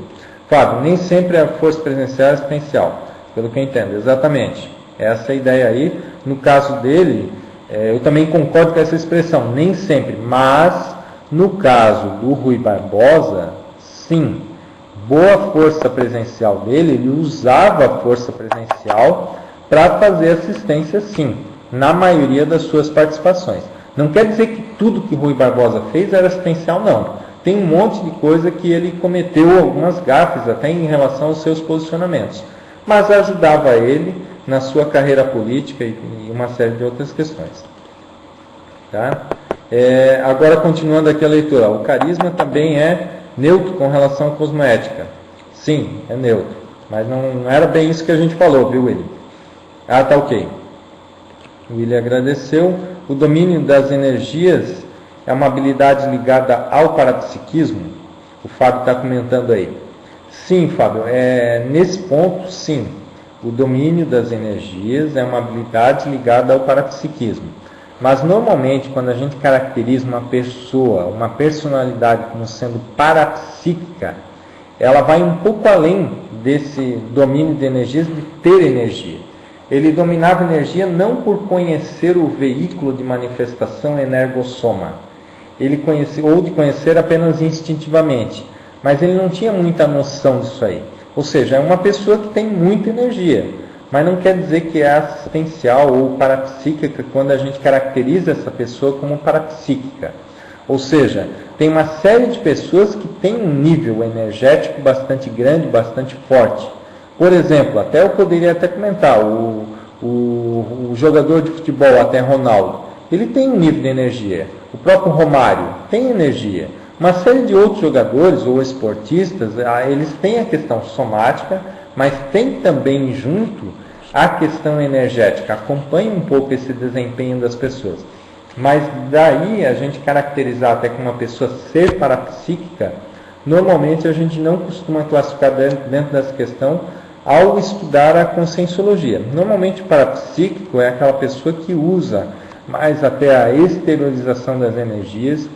Fábio, nem sempre a força presencial é exponencial, pelo que eu entendo. Exatamente. Essa é a ideia aí. No caso dele, eu também concordo com essa expressão, nem sempre, mas no caso do Rui Barbosa, sim, boa força presencial dele, ele usava a força presencial para fazer assistência, sim, na maioria das suas participações. Não quer dizer que tudo que Rui Barbosa fez era assistencial, não. Tem um monte de coisa que ele cometeu algumas gafes até em relação aos seus posicionamentos, mas ajudava ele na sua carreira política e uma série de outras questões. Tá? Agora, continuando aqui a leitura, o carisma também é neutro com relação à cosmoética. Sim, é neutro, mas não era bem isso que a gente falou, viu, William? Tá ok. O William agradeceu. O domínio das energias é uma habilidade ligada ao parapsiquismo? O Fábio está comentando aí. Sim, Fábio, nesse ponto, sim. O domínio das energias é uma habilidade ligada ao parapsiquismo. Mas normalmente quando a gente caracteriza uma pessoa, uma personalidade como sendo parapsíquica, ela vai um pouco além desse domínio de energias, de ter energia. Ele dominava energia não por conhecer o veículo de manifestação energossoma, ele ou de conhecer apenas instintivamente, mas ele não tinha muita noção disso aí. Ou seja, é uma pessoa que tem muita energia, mas não quer dizer que é assistencial ou parapsíquica quando a gente caracteriza essa pessoa como parapsíquica. Ou seja, tem uma série de pessoas que têm um nível energético bastante grande, bastante forte. Por exemplo, até eu poderia até comentar, o jogador de futebol, até Ronaldo, ele tem um nível de energia. O próprio Romário tem energia. Uma série de outros jogadores ou esportistas, eles têm a questão somática, mas tem também junto a questão energética. Acompanha um pouco esse desempenho das pessoas. Mas daí a gente caracterizar até como uma pessoa ser parapsíquica, normalmente a gente não costuma classificar dentro dessa questão ao estudar a conscienciologia. Normalmente o parapsíquico é aquela pessoa que usa mais até a exteriorização das energias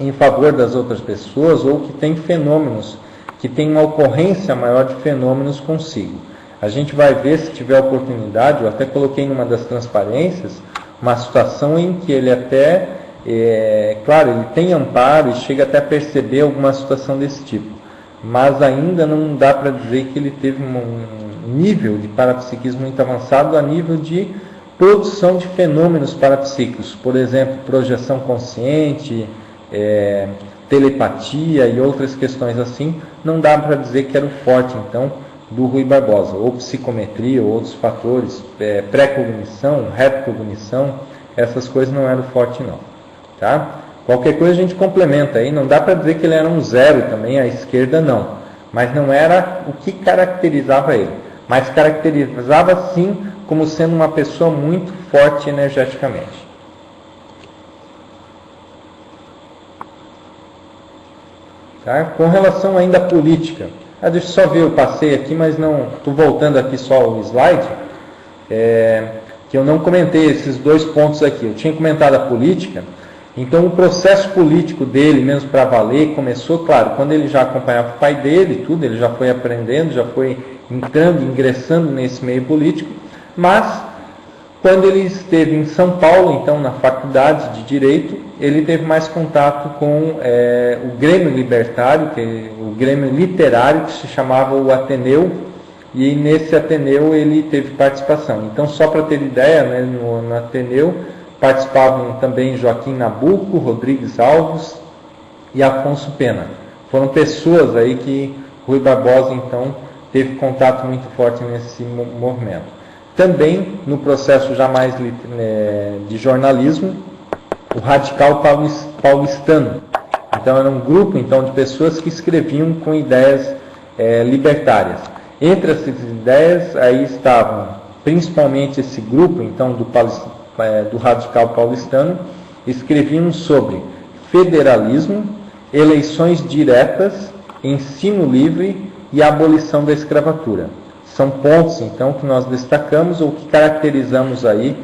em favor das outras pessoas, ou que tem fenômenos, que tem uma ocorrência maior de fenômenos consigo. A gente vai ver, se tiver oportunidade, eu até coloquei numa das transparências, uma situação em que ele até claro, ele tem amparo e chega até a perceber alguma situação desse tipo, mas ainda não dá para dizer que ele teve um nível de parapsiquismo muito avançado a nível de produção de fenômenos parapsíquicos, por exemplo, projeção consciente, telepatia e outras questões assim. Não dá para dizer que era o forte, então, do Rui Barbosa, ou psicometria, ou outros fatores, pré-cognição, retrocognição, essas coisas não eram forte não, tá? Qualquer coisa a gente complementa aí, não dá para dizer que ele era um zero também, à esquerda não, mas não era o que caracterizava ele, mas caracterizava sim como sendo uma pessoa muito forte energeticamente. Tá? Com relação ainda à política, deixa eu só ver, eu passei aqui, mas não, estou voltando aqui só o slide, que eu não comentei esses 2 pontos aqui. Eu tinha comentado a política, então o processo político dele, mesmo para valer, começou, claro, quando ele já acompanhava o pai dele, tudo, ele já foi aprendendo, já foi entrando, ingressando nesse meio político, mas quando ele esteve em São Paulo, então na faculdade de Direito, ele teve mais contato com o Grêmio Libertário, o Grêmio Literário, que se chamava o Ateneu, e nesse Ateneu ele teve participação. Então, só para ter ideia, né, no Ateneu participavam também Joaquim Nabuco, Rodrigues Alves e Afonso Pena. Foram pessoas aí que Rui Barbosa, então, teve contato muito forte nesse movimento. Também, no processo já mais de jornalismo, o Radical Paulistano. Então, era um grupo então, de pessoas que escreviam com ideias libertárias. Entre essas ideias, aí estavam principalmente esse grupo então, do Radical Paulistano, escreviam sobre federalismo, eleições diretas, ensino livre e abolição da escravatura. São pontos, então, que nós destacamos ou que caracterizamos aí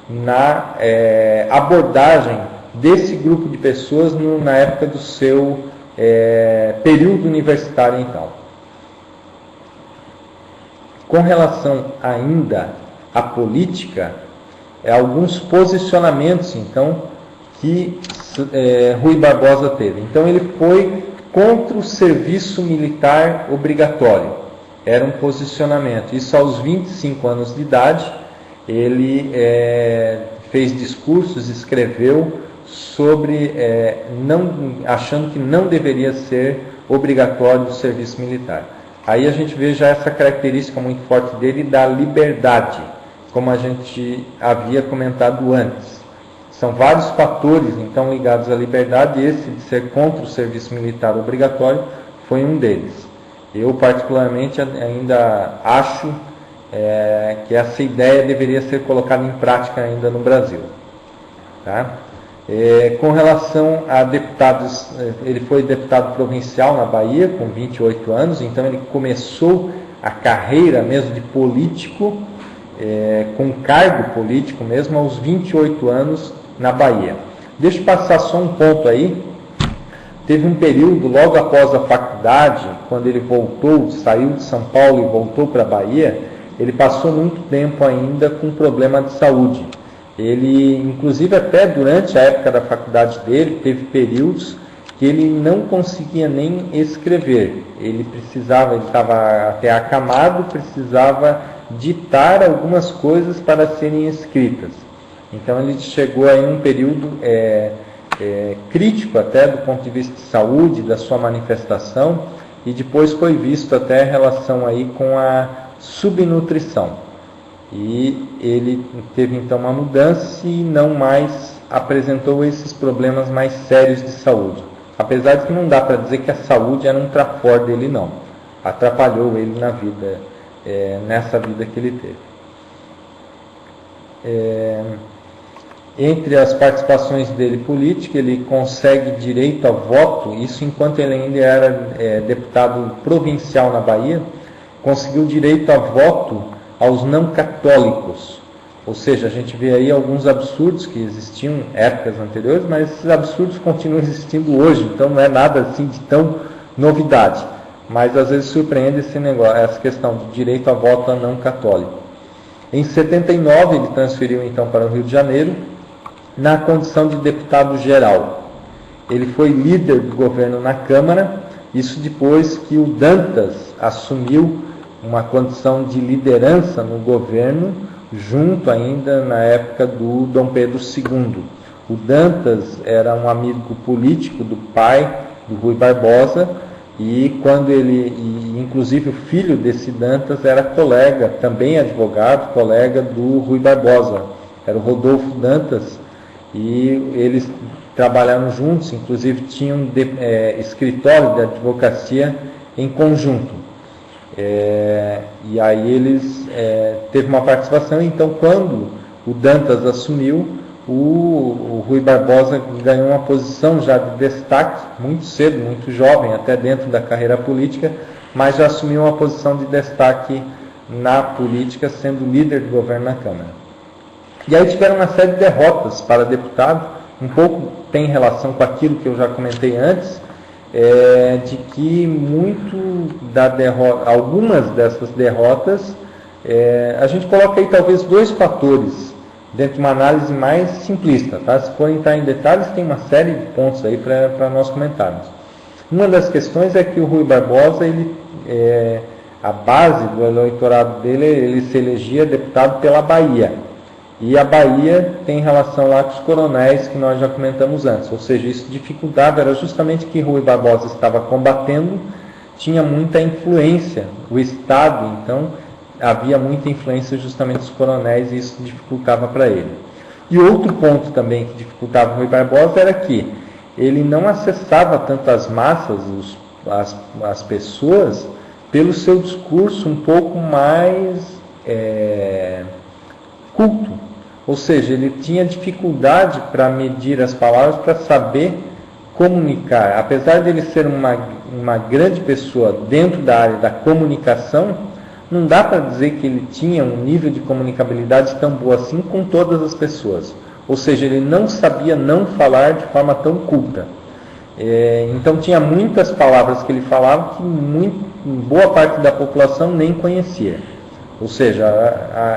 na abordagem desse grupo de pessoas na época do seu período universitário, então. Com relação ainda à política, alguns posicionamentos, então, que Rui Barbosa teve. Então, ele foi contra o serviço militar obrigatório. Era um posicionamento. Isso aos 25 anos de idade, ele fez discursos, escreveu sobre achando que não deveria ser obrigatório o serviço militar. Aí a gente vê já essa característica muito forte dele da liberdade, como a gente havia comentado antes. São vários fatores então ligados à liberdade, e esse de ser contra o serviço militar obrigatório foi um deles. Eu, particularmente, ainda acho que essa ideia deveria ser colocada em prática ainda no Brasil. Tá? Com relação a deputados, ele foi deputado provincial na Bahia, com 28 anos, então ele começou a carreira mesmo de político, com cargo político mesmo, aos 28 anos na Bahia. Deixa eu passar só um ponto aí. Teve um período, logo após a faculdade, quando ele voltou, saiu de São Paulo e voltou para a Bahia, ele passou muito tempo ainda com problema de saúde. Ele, inclusive até durante a época da faculdade dele, teve períodos que ele não conseguia nem escrever. Ele estava até acamado, precisava ditar algumas coisas para serem escritas. Então ele chegou aí num período crítico até do ponto de vista de saúde, da sua manifestação, e depois foi visto até a relação aí com a subnutrição. E ele teve então uma mudança e não mais apresentou esses problemas mais sérios de saúde. Apesar de que não dá para dizer que a saúde era um trafor dele, não. Atrapalhou ele na vida, nessa vida que ele teve. Entre as participações dele política, ele consegue direito a voto, isso enquanto ele ainda era deputado provincial na Bahia, conseguiu direito a voto aos não católicos. Ou seja, a gente vê aí alguns absurdos que existiam em épocas anteriores, mas esses absurdos continuam existindo hoje, então não é nada assim de tão novidade. Mas às vezes surpreende esse negócio, essa questão de direito a voto a não católico. Em 79 ele transferiu então para o Rio de Janeiro, na condição de deputado geral. Ele foi líder do governo na Câmara, isso depois que o Dantas assumiu uma condição de liderança no governo, junto ainda na época do Dom Pedro II. O Dantas era um amigo político do pai, do Rui Barbosa, e quando inclusive o filho desse Dantas era colega, também advogado, colega do Rui Barbosa, era o Rodolfo Dantas, e eles trabalharam juntos, inclusive tinham escritório de advocacia em conjunto. E aí eles teve uma participação. Então, quando o Dantas assumiu, o Rui Barbosa ganhou uma posição já de destaque, muito cedo, muito jovem, até dentro da carreira política, mas já assumiu uma posição de destaque na política, sendo líder do governo na Câmara. E aí tiveram uma série de derrotas para deputado, um pouco tem relação com aquilo que eu já comentei antes, de que algumas dessas derrotas, a gente coloca aí talvez dois fatores, dentro de uma análise mais simplista, tá? Se for entrar em detalhes, tem uma série de pontos aí para nós comentarmos. Uma das questões é que o Rui Barbosa, a base do eleitorado dele, ele se elegia deputado pela Bahia. E a Bahia tem relação lá com os coronéis que nós já comentamos antes, ou seja, isso dificultava, era justamente que Rui Barbosa estava combatendo, tinha muita influência, o Estado, então, havia muita influência justamente dos coronéis e isso dificultava para ele. E outro ponto também que dificultava o Rui Barbosa era que ele não acessava tanto as massas, as pessoas, pelo seu discurso um pouco mais culto. Ou seja, ele tinha dificuldade para medir as palavras, para saber comunicar. Apesar de ele ser uma grande pessoa dentro da área da comunicação, não dá para dizer que ele tinha um nível de comunicabilidade tão boa assim com todas as pessoas. Ou seja, ele não sabia não falar de forma tão culta. Então tinha muitas palavras que ele falava que boa parte da população nem conhecia. Ou seja,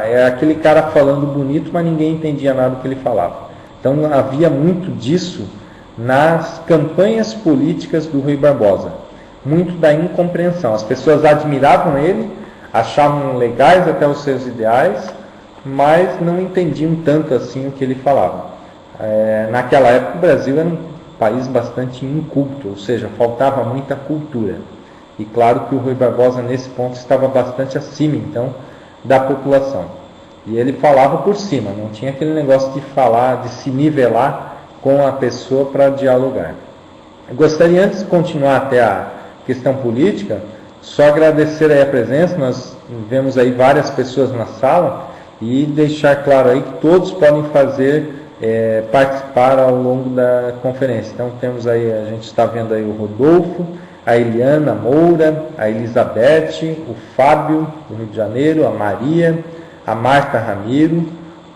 é aquele cara falando bonito, mas ninguém entendia nada do que ele falava. Então havia muito disso nas campanhas políticas do Rui Barbosa. Muito da incompreensão. As pessoas admiravam ele, achavam legais até os seus ideais, mas não entendiam tanto assim o que ele falava. Naquela época o Brasil era um país bastante inculto, ou seja, faltava muita cultura. E claro que o Rui Barbosa nesse ponto estava bastante acima, então, da população. E ele falava por cima, não tinha aquele negócio de falar, de se nivelar com a pessoa para dialogar. Eu gostaria, antes de continuar até a questão política, só agradecer aí a presença. Nós vemos aí várias pessoas na sala e deixar claro aí que todos podem participar ao longo da conferência. Então temos aí, a gente está vendo aí o Rodolfo, a Eliana Moura, a Elizabeth, o Fábio do Rio de Janeiro, a Maria, a Marta Ramiro,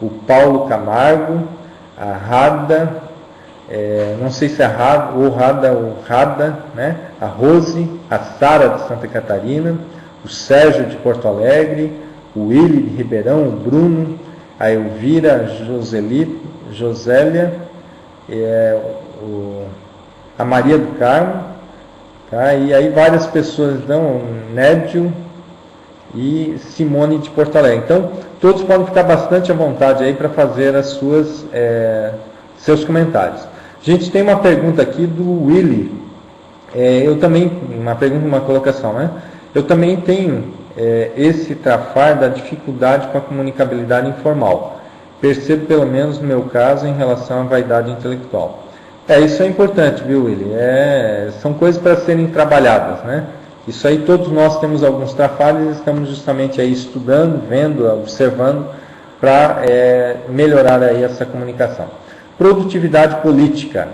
o Paulo Camargo, a Rada, não sei se é Rada ou Rada, né? A Rose, a Sara de Santa Catarina, o Sérgio de Porto Alegre, o Willi de Ribeirão, o Bruno, a Elvira, a Josélia, a Maria do Carmo, tá? E aí várias pessoas dão, Nédio e Simone de Porto Alegre. Então, todos podem ficar bastante à vontade aí para fazer seus comentários. A gente tem uma pergunta aqui do Willi. Eu também, uma pergunta, uma colocação, né? Eu também tenho esse trafar da dificuldade com a comunicabilidade informal. Percebo, pelo menos no meu caso, em relação à vaidade intelectual. Isso é importante, viu, Willi? São coisas para serem trabalhadas, né? Isso aí, todos nós temos alguns trafalhos e estamos justamente aí estudando, vendo, observando, para melhorar aí essa comunicação. Produtividade política,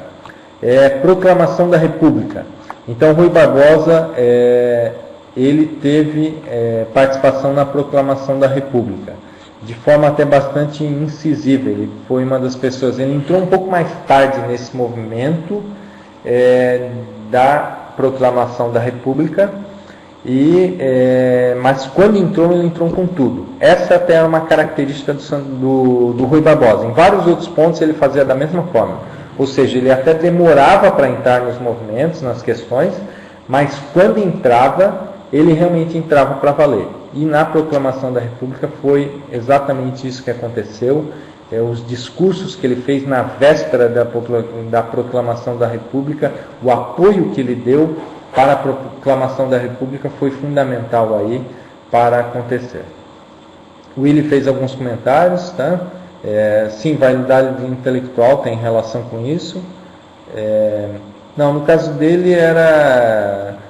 proclamação da República. Então, Rui Barbosa, ele teve participação na proclamação da República, de forma até bastante incisiva. Ele foi uma das pessoas, ele entrou um pouco mais tarde nesse movimento da proclamação da República, Mas quando entrou, ele entrou com tudo. Essa até é uma característica do Rui Barbosa. Em vários outros pontos ele fazia da mesma forma. Ou seja, ele até demorava para entrar nos movimentos, nas questões, mas quando entrava, ele realmente entrava para valer. E na proclamação da República foi exatamente isso que aconteceu. Os discursos que ele fez na véspera da proclamação da República, o apoio que ele deu para a proclamação da República foi fundamental aí para acontecer. O Willy fez alguns comentários, tá? Sim, vaidade intelectual tem relação com isso. Não, no caso dele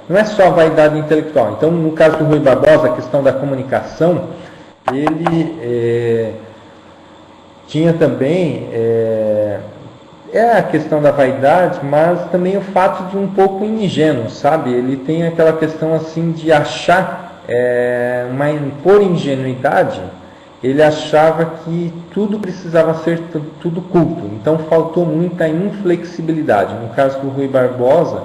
não é só a vaidade intelectual. Então, no caso do Rui Barbosa, a questão da comunicação, ele tinha também a questão da vaidade, mas também o fato de um pouco ingênuo, sabe? Ele tem aquela questão assim de achar, por ingenuidade, ele achava que tudo precisava ser tudo culto. Então faltou muita inflexibilidade. No caso do Rui Barbosa,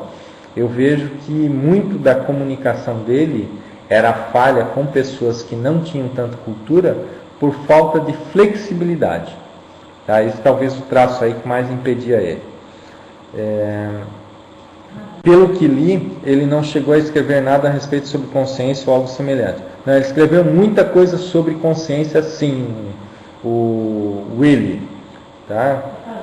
eu vejo que muito da comunicação dele era falha com pessoas que não tinham tanta cultura por falta de flexibilidade. Tá? Esse talvez o traço aí que mais impedia ele. Pelo que li, ele não chegou a escrever nada a respeito sobre consciência ou algo semelhante. Não, ele escreveu muita coisa sobre consciência, sim, o Willy. Tá?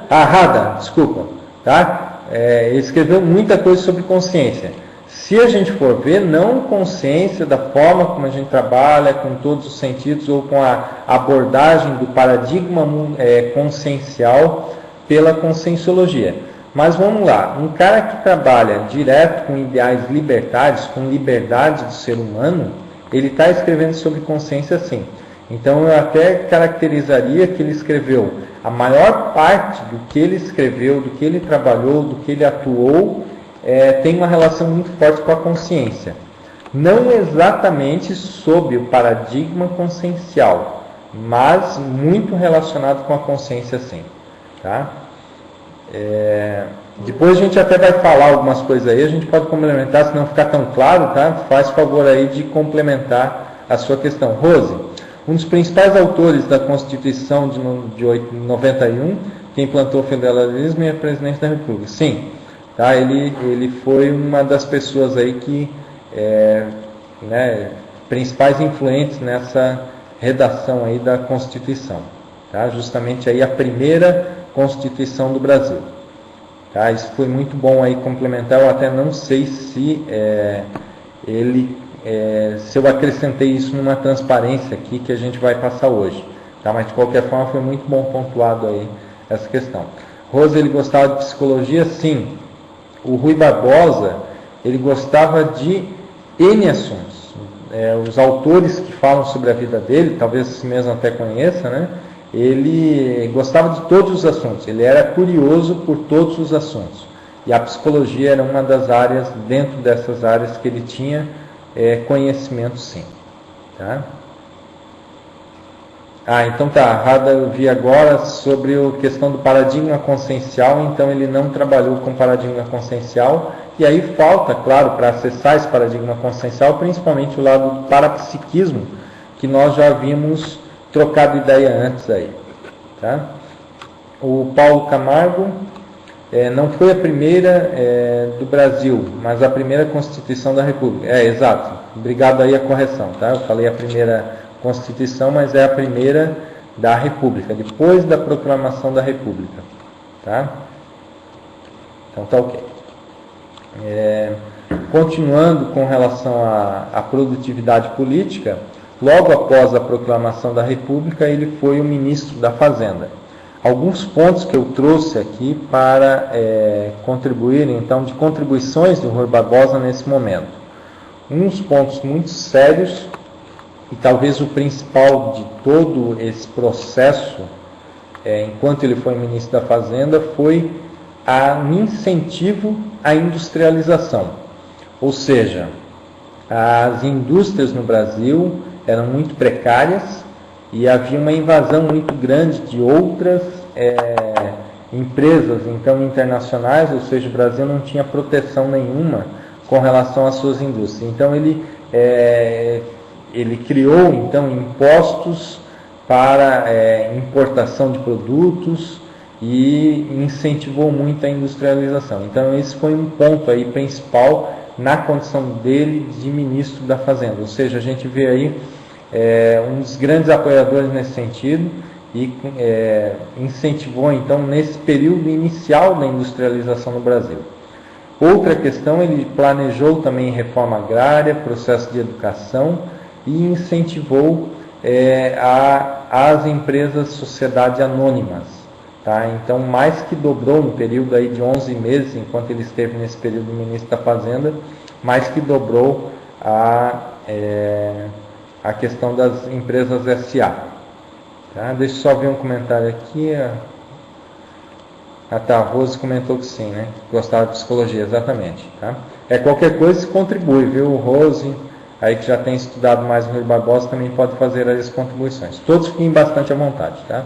Rada, desculpa. Tá? Ele escreveu muita coisa sobre consciência. Se a gente for ver, não consciência da forma como a gente trabalha, com todos os sentidos, ou com a abordagem do paradigma consciencial pela conscienciologia. Mas vamos lá, um cara que trabalha direto com ideais libertários, com liberdade do ser humano, ele está escrevendo sobre consciência sim. Então eu até caracterizaria que ele escreveu a maior parte do que ele escreveu, do que ele trabalhou, do que ele atuou, tem uma relação muito forte com a consciência. Não exatamente sob o paradigma consciencial, mas muito relacionado com a consciência sim. Tá? Depois a gente até vai falar algumas coisas aí, a gente pode complementar, se não ficar tão claro, tá? Faz favor aí de complementar a sua questão. Rose, um dos principais autores da Constituição de 91, quem implantou o federalismo é o presidente da República. Sim, tá? Ele foi uma das pessoas aí que, principais influentes nessa redação aí da Constituição. Tá? Justamente aí a primeira Constituição do Brasil. Tá? Isso foi muito bom aí complementar. Eu até não sei se se eu acrescentei isso numa transparência aqui que a gente vai passar hoje. Tá? Mas de qualquer forma foi muito bom pontuado aí essa questão. Rose, ele gostava de psicologia? Sim. O Rui Barbosa, ele gostava de N assuntos. Os autores que falam sobre a vida dele, talvez você mesmo até conheça, né? Ele gostava de todos os assuntos, ele era curioso por todos os assuntos. E a psicologia era uma das áreas, dentro dessas áreas que ele tinha conhecimento sim. Tá? Então tá, Rada, eu vi agora sobre a questão do paradigma consciencial, então ele não trabalhou com paradigma consciencial, e aí falta, claro, para acessar esse paradigma consciencial, principalmente o lado do parapsiquismo, que nós já havíamos trocado ideia antes aí. Tá? O Paulo Camargo, não foi a primeira do Brasil, mas a primeira Constituição da República. Exato, obrigado aí a correção, tá? Eu falei a primeira Constituição, mas é a primeira da República, depois da proclamação da República. Tá? Então tá ok. Continuando com relação à produtividade política, logo após a proclamação da República, ele foi o ministro da Fazenda. Alguns pontos que eu trouxe aqui para contribuir, então, de contribuições do Rui Barbosa nesse momento. Uns pontos muito sérios, e talvez o principal de todo esse processo, enquanto ele foi ministro da Fazenda, foi o incentivo à industrialização. Ou seja, as indústrias no Brasil eram muito precárias e havia uma invasão muito grande de outras empresas então internacionais, ou seja, o Brasil não tinha proteção nenhuma com relação às suas indústrias. Então ele ele criou então impostos para importação de produtos e incentivou muito a industrialização. Então esse foi um ponto aí principal na condição dele de ministro da Fazenda, ou seja, a gente vê aí um dos grandes apoiadores nesse sentido e incentivou então nesse período inicial da industrialização no Brasil. Outra questão, ele planejou também reforma agrária, processo de educação e incentivou as empresas sociedade anônimas. Tá? Então, mais que dobrou no período aí de 11 meses, enquanto ele esteve nesse período ministro da Fazenda, mais que dobrou a questão das empresas SA. Tá? Deixa eu só ver um comentário aqui. A Rose comentou que sim, né? Gostava de psicologia, exatamente. Tá? Qualquer coisa se contribui, viu? Rose, aí que já tem estudado mais o Rui Barbosa, também pode fazer as contribuições. Todos fiquem bastante à vontade, tá?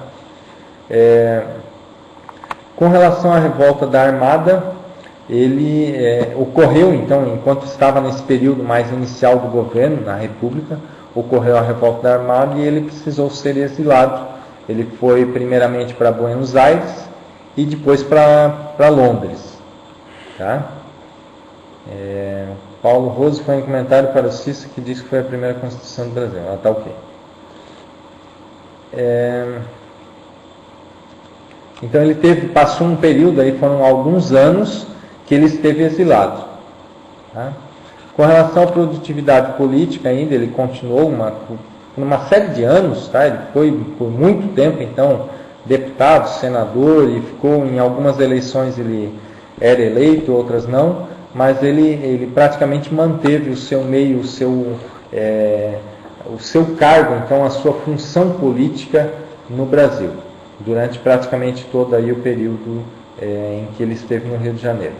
Com relação à revolta da Armada, ele ocorreu, então, enquanto estava nesse período mais inicial do governo, na República, ocorreu a revolta da Armada e ele precisou ser exilado. Ele foi primeiramente para Buenos Aires e depois para Londres. Tá? Paulo Rose foi em comentário para o Cícero que disse que foi a primeira Constituição do Brasil. Tá ok. Então ele passou um período, aí foram alguns anos que ele esteve exilado. Tá? Com relação à produtividade política ainda, ele continuou uma série de anos, tá? Ele foi por muito tempo, então, deputado, senador, e ficou em algumas eleições, ele era eleito, outras não, mas ele praticamente manteve o seu meio, o seu cargo, então a sua função política no Brasil, durante praticamente todo aí o período em que ele esteve no Rio de Janeiro.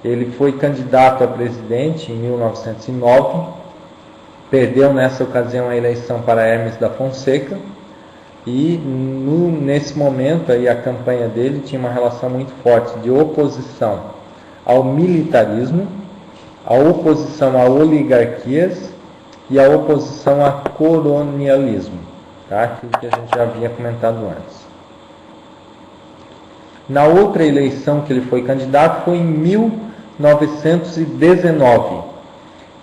Ele foi candidato a presidente em 1909, perdeu nessa ocasião a eleição para Hermes da Fonseca, e nesse momento aí a campanha dele tinha uma relação muito forte de oposição ao militarismo, a oposição a oligarquias e a oposição a colonialismo, tá? Aquilo que a gente já havia comentado antes. Na outra eleição que ele foi candidato foi em 1919,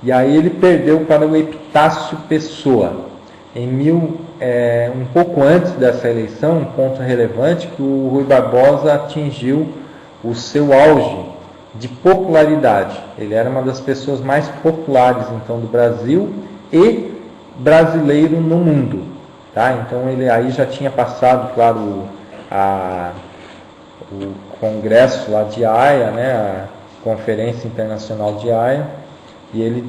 e aí ele perdeu para o Epitácio Pessoa. Um pouco antes dessa eleição, um ponto relevante, que o Rui Barbosa atingiu o seu auge de popularidade. Ele era uma das pessoas mais populares então do Brasil e brasileiro no mundo. Tá? Então ele aí já tinha passado, claro, o congresso lá de Haia, né, a Conferência Internacional de Haia, e ele,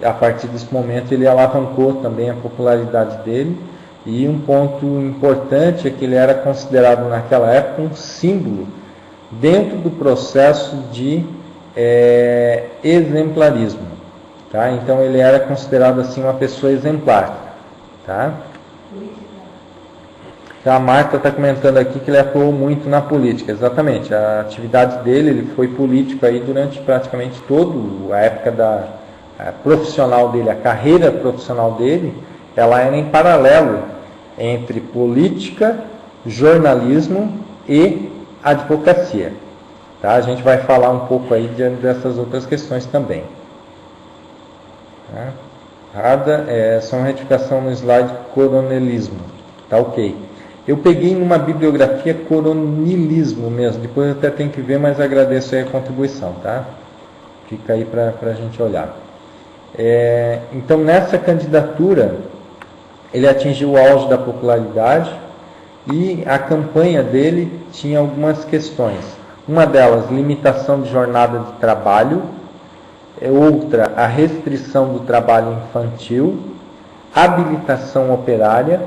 a partir desse momento, ele alavancou também a popularidade dele. E um ponto importante é que ele era considerado naquela época um símbolo dentro do processo de exemplarismo. Tá? Então ele era considerado assim uma pessoa exemplar. Tá? A Marta está comentando aqui que ele atuou muito na política. Exatamente, a atividade dele, ele foi político aí durante praticamente toda a época profissional dele, a carreira profissional dele, ela era em paralelo entre política, jornalismo e advocacia. Tá? A gente vai falar um pouco aí dessas outras questões também. Tá? Só uma retificação no slide coronelismo. Tá ok. Eu peguei numa bibliografia coronelismo mesmo, depois eu até tenho que ver, mas agradeço aí a contribuição, tá? Fica aí para a gente olhar. Então, nessa candidatura, ele atingiu o auge da popularidade e a campanha dele tinha algumas questões. Uma delas, limitação de jornada de trabalho. Outra, a restrição do trabalho infantil, habilitação operária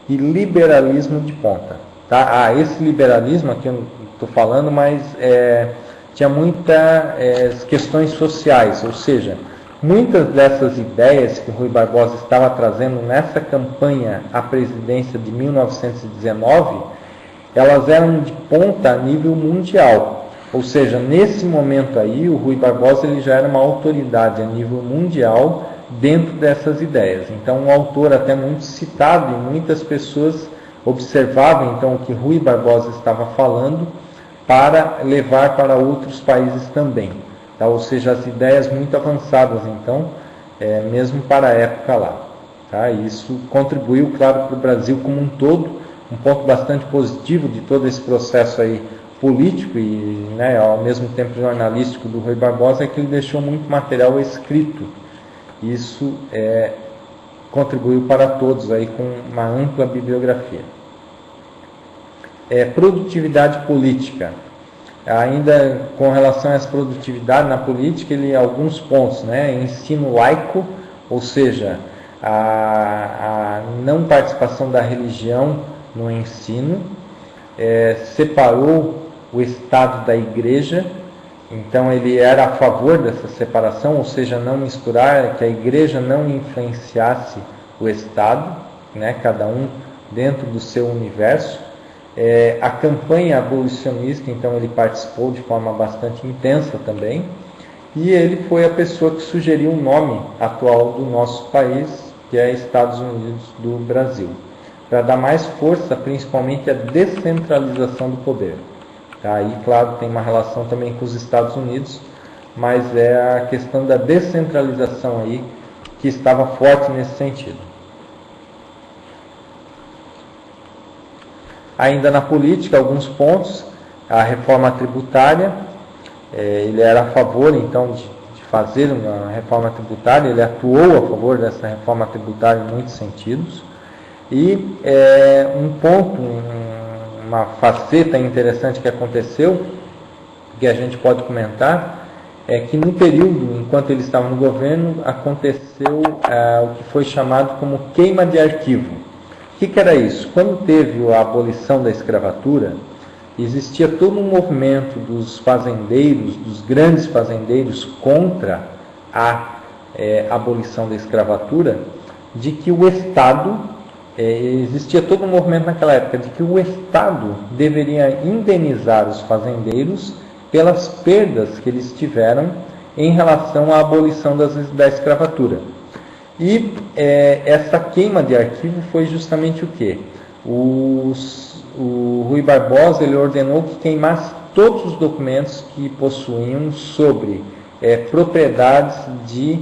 e liberalismo de ponta. Tá? Esse liberalismo aqui eu não estou falando, mas tinha muitas questões sociais, ou seja, muitas dessas ideias que o Rui Barbosa estava trazendo nessa campanha à presidência de 1919, elas eram de ponta a nível mundial. Ou seja, nesse momento aí, o Rui Barbosa ele já era uma autoridade a nível mundial dentro dessas ideias. Então, um autor até muito citado, e muitas pessoas observavam então o que Rui Barbosa estava falando para levar para outros países também, tá? Ou seja, as ideias muito avançadas, então, mesmo para a época lá. Tá? Isso contribuiu, claro, para o Brasil como um todo. Um ponto bastante positivo de todo esse processo aí político e, né, ao mesmo tempo jornalístico do Rui Barbosa é que ele deixou muito material escrito. Isso contribuiu para todos aí com uma ampla bibliografia. Produtividade política. Ainda com relação a essa produtividade na política, alguns pontos, né? Ensino laico, ou seja, a não participação da religião no ensino, separou o Estado da Igreja. Então ele era a favor dessa separação, ou seja, não misturar, que a Igreja não influenciasse o Estado, né? Cada um dentro do seu universo. A campanha abolicionista, então ele participou de forma bastante intensa também, e ele foi a pessoa que sugeriu o nome atual do nosso país, que é Estados Unidos do Brasil, para dar mais força principalmente à descentralização do poder. Tá? Aí, claro, tem uma relação também com os Estados Unidos, mas é a questão da descentralização aí que estava forte nesse sentido. Ainda na política, alguns pontos. A reforma tributária, ele era a favor, então, de fazer uma reforma tributária, ele atuou a favor dessa reforma tributária em muitos sentidos. E um ponto, uma faceta interessante que aconteceu, que a gente pode comentar, é que no período, enquanto ele estava no governo, aconteceu o que foi chamado como queima de arquivo. O que era isso? Quando teve a abolição da escravatura, existia todo um movimento dos fazendeiros, dos grandes fazendeiros, contra a abolição da escravatura, de que o Estado, existia todo um movimento naquela época, de que o Estado deveria indenizar os fazendeiros pelas perdas que eles tiveram em relação à abolição da escravatura. E essa queima de arquivo foi justamente o quê? O Rui Barbosa ele ordenou que queimasse todos os documentos que possuíam sobre propriedades de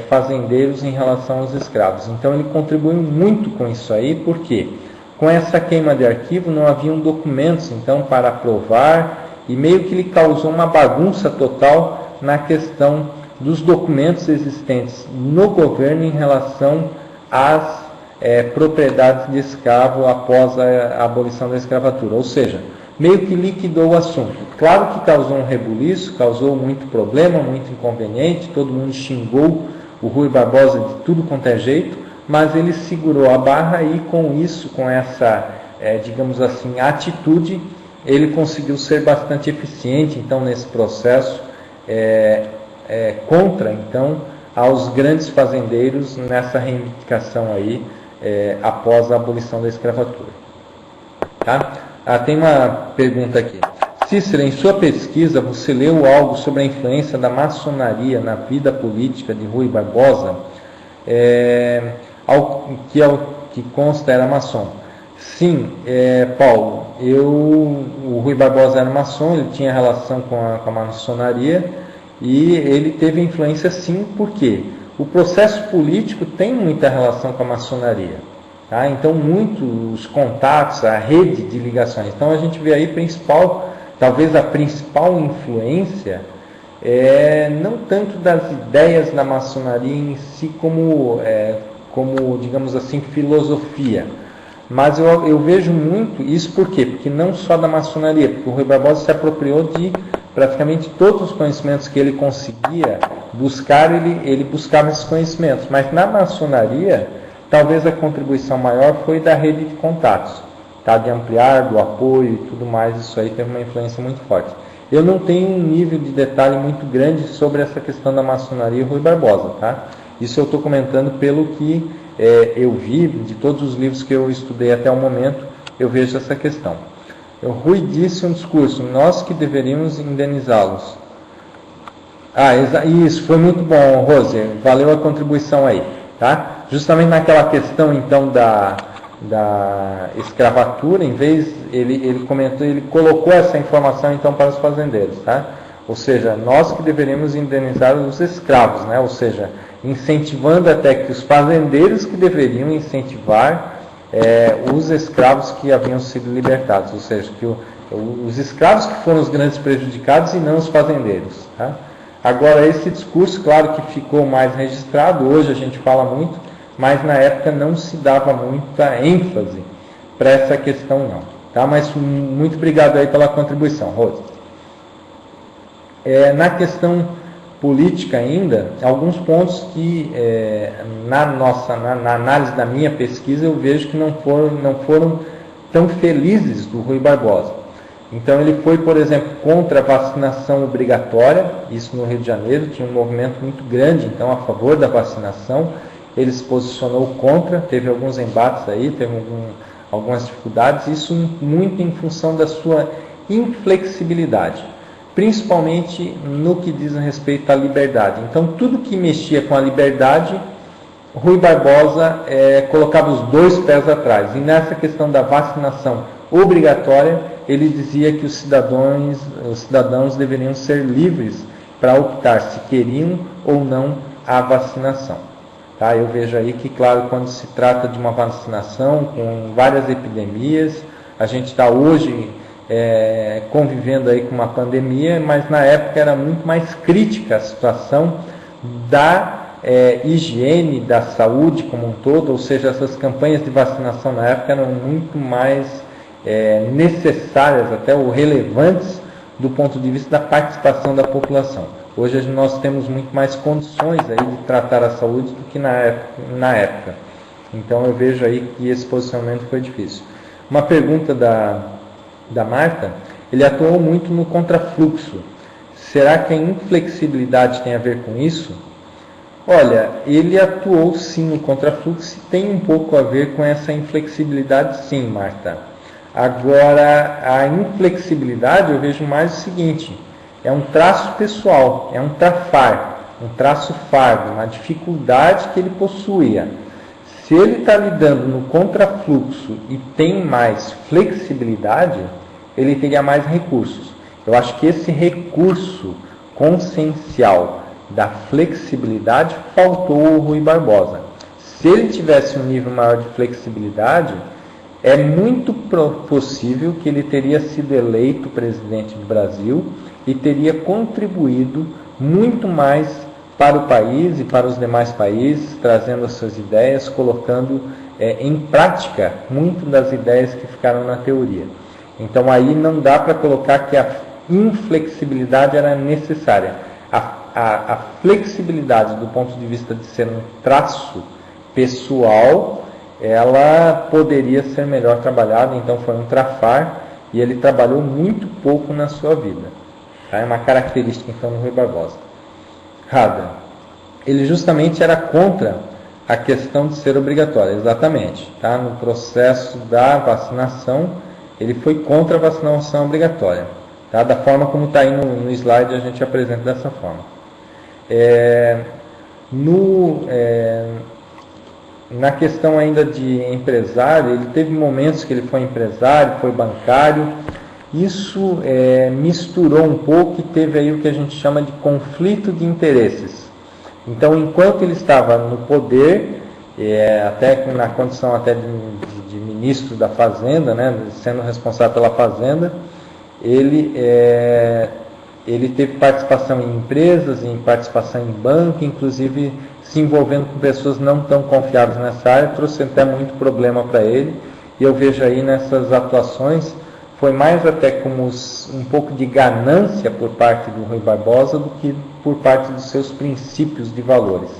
fazendeiros em relação aos escravos. Então ele contribuiu muito com isso aí, porque com essa queima de arquivo não haviam documentos então para provar, e meio que ele causou uma bagunça total na questão dos documentos existentes no governo em relação às propriedades de escravo após a abolição da escravatura. Ou seja, meio que liquidou o assunto. Claro que causou um rebuliço, causou muito problema, muito inconveniente, todo mundo xingou o Rui Barbosa de tudo quanto é jeito, mas ele segurou a barra e com isso, com essa, digamos assim, atitude, ele conseguiu ser bastante eficiente então nesse processo, contra, então, aos grandes fazendeiros nessa reivindicação aí, após a abolição da escravatura. Tá? Tem uma pergunta aqui. Cícero, em sua pesquisa, você leu algo sobre a influência da maçonaria na vida política de Rui Barbosa? Que consta era maçom. Sim, Paulo, o Rui Barbosa era maçom, ele tinha relação com a maçonaria, e ele teve influência sim, porque o processo político tem muita relação com a maçonaria. Tá? Então, muitos contatos, a rede de ligações. Então, a gente vê aí talvez a principal influência, não tanto das ideias da maçonaria em si como digamos assim, filosofia. Mas eu vejo muito isso, por quê? Porque não só da maçonaria, porque o Rui Barbosa se apropriou de praticamente todos os conhecimentos que ele conseguia buscar, ele buscava esses conhecimentos. Mas na maçonaria, talvez a contribuição maior foi da rede de contatos, tá? De ampliar, do apoio e tudo mais, isso aí teve uma influência muito forte. Eu não tenho um nível de detalhe muito grande sobre essa questão da maçonaria e Rui Barbosa, tá? Isso eu estou comentando pelo que eu vi, de todos os livros que eu estudei até o momento, eu vejo essa questão. O Rui disse um discurso, nós que deveríamos indenizá-los. Isso, foi muito bom, Rose, valeu a contribuição aí, tá? Justamente naquela questão, então, da escravatura, em vez, ele comentou, ele colocou essa informação, então, para os fazendeiros, tá? Ou seja, nós que deveríamos indenizar os escravos, né? Ou seja, incentivando até que os fazendeiros que deveriam incentivar os escravos que haviam sido libertados, ou seja, que os escravos que foram os grandes prejudicados e não os fazendeiros, tá? Agora, esse discurso, claro que ficou mais registrado, hoje a gente fala muito, mas na época não se dava muita ênfase para essa questão não, tá? Mas muito obrigado aí pela contribuição, Rose. Na questão política ainda, alguns pontos que na análise da minha pesquisa eu vejo que não foram tão felizes do Rui Barbosa. Então ele foi, por exemplo, contra a vacinação obrigatória, isso no Rio de Janeiro, tinha um movimento muito grande, então, a favor da vacinação. Ele se posicionou contra, teve alguns embates aí, teve algumas dificuldades, isso muito em função da sua inflexibilidade, principalmente no que diz respeito à liberdade. Então, tudo que mexia com a liberdade, Rui Barbosa colocava os dois pés atrás. E nessa questão da vacinação obrigatória, ele dizia que os cidadãos deveriam ser livres para optar se queriam ou não a vacinação. Tá? Eu vejo aí que, claro, quando se trata de uma vacinação com várias epidemias, a gente está hoje convivendo aí com uma pandemia, mas na época era muito mais crítica a situação da higiene, da saúde como um todo, ou seja, essas campanhas de vacinação na época eram muito mais necessárias, até ou relevantes do ponto de vista da participação da população. Hoje nós temos muito mais condições aí de tratar a saúde do que na época. Então eu vejo aí que esse posicionamento foi difícil. Uma pergunta da Marta, ele atuou muito no contrafluxo. Será que a inflexibilidade tem a ver com isso? Olha, ele atuou sim no contrafluxo e tem um pouco a ver com essa inflexibilidade sim, Marta. Agora, a inflexibilidade eu vejo mais o seguinte, é um traço pessoal, é um traço fardo, uma dificuldade que ele possuía. Se ele está lidando no contrafluxo e tem mais flexibilidade, ele teria mais recursos. Eu acho que esse recurso consciencial da flexibilidade faltou ao Rui Barbosa. Se ele tivesse um nível maior de flexibilidade, é muito possível que ele teria sido eleito presidente do Brasil e teria contribuído muito mais para o país e para os demais países, trazendo as suas ideias, colocando em prática muitas das ideias que ficaram na teoria. Então aí não dá para colocar que a inflexibilidade era necessária. A flexibilidade do ponto de vista de ser um traço pessoal, ela poderia ser melhor trabalhada, então foi um trafar e ele trabalhou muito pouco na sua vida. Tá? É uma característica então do Rui Barbosa. Hader, ele justamente era contra a questão de ser obrigatória, exatamente. Tá? No processo da vacinação, ele foi contra a vacinação obrigatória. Tá? Da forma como está aí no slide, a gente apresenta dessa forma. Na questão ainda de empresário, ele teve momentos que ele foi empresário, foi bancário. Isso misturou um pouco e teve aí o que a gente chama de conflito de interesses. Então, enquanto ele estava no poder, até na condição até de ministro da Fazenda, né, sendo responsável pela Fazenda, ele teve participação em empresas, em participação em banco, inclusive se envolvendo com pessoas não tão confiáveis nessa área, trouxe até muito problema para ele. E eu vejo aí nessas atuações, foi mais até como um pouco de ganância por parte do Rui Barbosa do que por parte dos seus princípios de valores.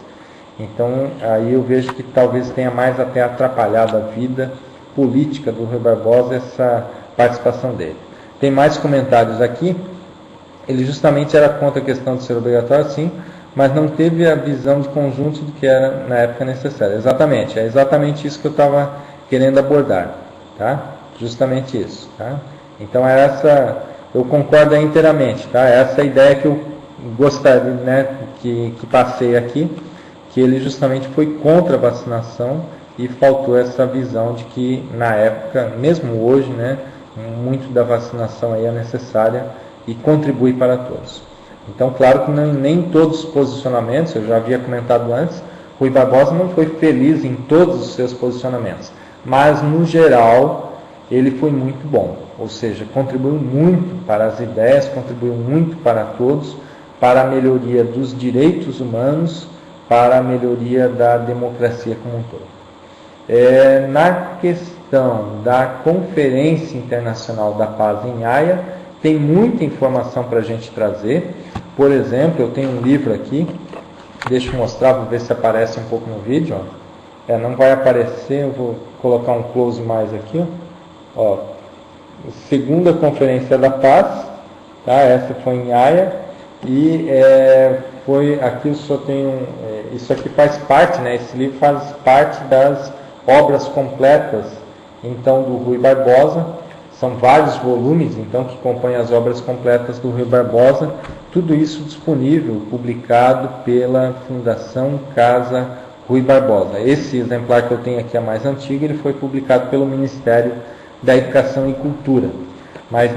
Então, aí eu vejo que talvez tenha mais até atrapalhado a vida política do Rui Barbosa, essa participação dele. Tem mais comentários aqui. Ele justamente era contra a questão de ser obrigatório, sim, mas não teve a visão de conjunto do que era na época necessário. Exatamente, é exatamente isso que eu estava querendo abordar, tá? Justamente isso, tá? Então eu concordo inteiramente, tá? Essa ideia que eu gostaria, né, que passei aqui, que ele justamente foi contra a vacinação e faltou essa visão de que na época, mesmo hoje, né, muito da vacinação aí é necessária e contribui para todos. Então, claro que nem todos os posicionamentos, eu já havia comentado antes, Rui Barbosa não foi feliz em todos os seus posicionamentos, mas no geral ele foi muito bom, ou seja, contribuiu muito para as ideias, contribuiu muito para todos, para a melhoria dos direitos humanos, para a melhoria da democracia como um todo. Na questão da Conferência Internacional da Paz em Haia, tem muita informação para a gente trazer. Por exemplo, eu tenho um livro aqui, deixa eu mostrar, vou ver se aparece um pouco no vídeo. Não vai aparecer, eu vou colocar um close mais aqui. Segunda Conferência da Paz, tá? Essa foi em Haia, e aqui eu só tenho, isso aqui faz parte, né? Esse livro faz parte das obras completas, então, do Rui Barbosa. São vários volumes, então, que compõem as obras completas do Rui Barbosa. Tudo isso disponível, publicado pela Fundação Casa Rui Barbosa. Esse exemplar que eu tenho aqui é mais antigo, ele foi publicado pelo Ministério da Educação e Cultura. Mas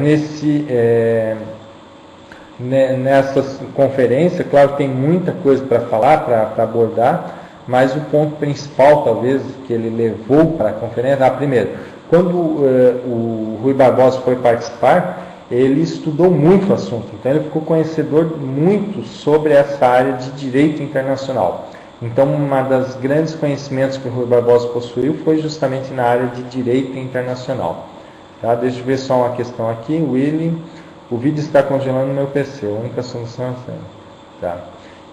nessa conferência, claro, tem muita coisa para falar, para abordar, mas o ponto principal, talvez, que ele levou para a conferência, primeiro, quando o Rui Barbosa foi participar, ele estudou muito o assunto, então ele ficou conhecedor muito sobre essa área de direito internacional. Então, uma das grandes conhecimentos que o Rui Barbosa possuiu foi justamente na área de direito internacional. Tá? Deixa eu ver só uma questão aqui. Willy, o vídeo está congelando no meu PC, a única solução é essa. Tá.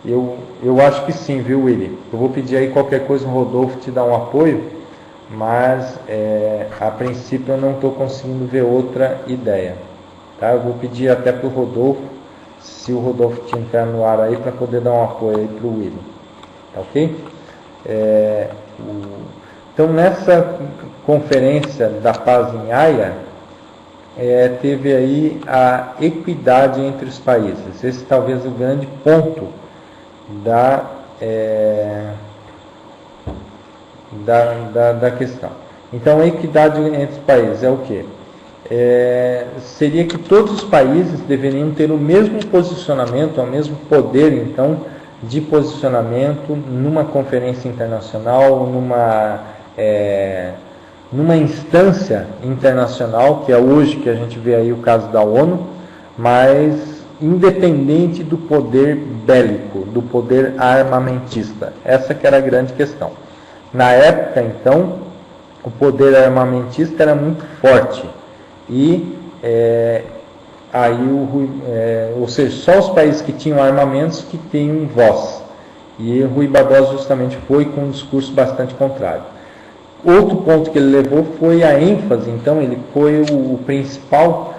Eu acho que sim, viu, Willy? Eu vou pedir aí qualquer coisa, o Rodolfo te dá um apoio, mas a princípio eu não estou conseguindo ver outra ideia. Tá? Eu vou pedir até para o Rodolfo, se o Rodolfo te entrar no ar aí, para poder dar um apoio aí para o Willy. Tá ok? Então, nessa conferência da paz em Haia, teve aí a equidade entre os países. Esse talvez o grande ponto da questão. Então, a equidade entre os países é o quê? Seria que todos os países deveriam ter o mesmo posicionamento, o mesmo poder, então, de posicionamento numa conferência internacional, numa instância internacional, que é hoje que a gente vê aí o caso da ONU, mas independente do poder bélico, do poder armamentista. Essa que era a grande questão. Na época, então, o poder armamentista era muito forte e ou seja, só os países que tinham armamentos que tinham voz. E Rui Barbosa justamente foi com um discurso bastante contrário. Outro ponto que ele levou foi a ênfase, então ele foi o principal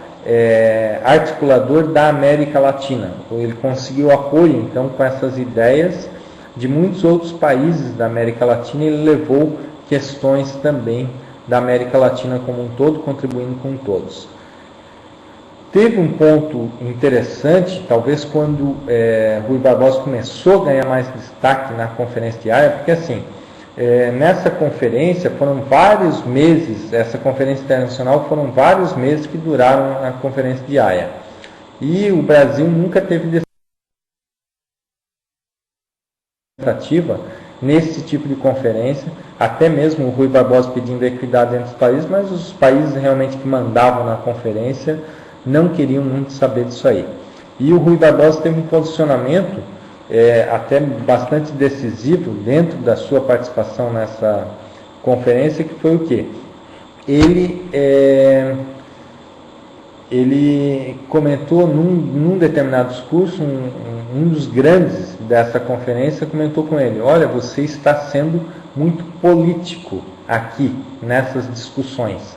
articulador da América Latina. Ele conseguiu apoio, então, com essas ideias de muitos outros países da América Latina, e ele levou questões também da América Latina como um todo, contribuindo com todos. Teve um ponto interessante, talvez quando Rui Barbosa começou a ganhar mais destaque na Conferência de Haia, porque assim, nessa conferência foram vários meses, essa conferência internacional foram vários meses que duraram a Conferência de Haia. E o Brasil nunca teve demonstrativa nesse tipo de conferência, até mesmo o Rui Barbosa pedindo equidade entre os países, mas os países realmente que mandavam na conferência não queriam muito saber disso aí. E o Rui Barbosa teve um posicionamento até bastante decisivo dentro da sua participação nessa conferência, que foi o quê? Ele comentou num determinado discurso, um dos grandes dessa conferência comentou com ele: olha, você está sendo muito político aqui nessas discussões,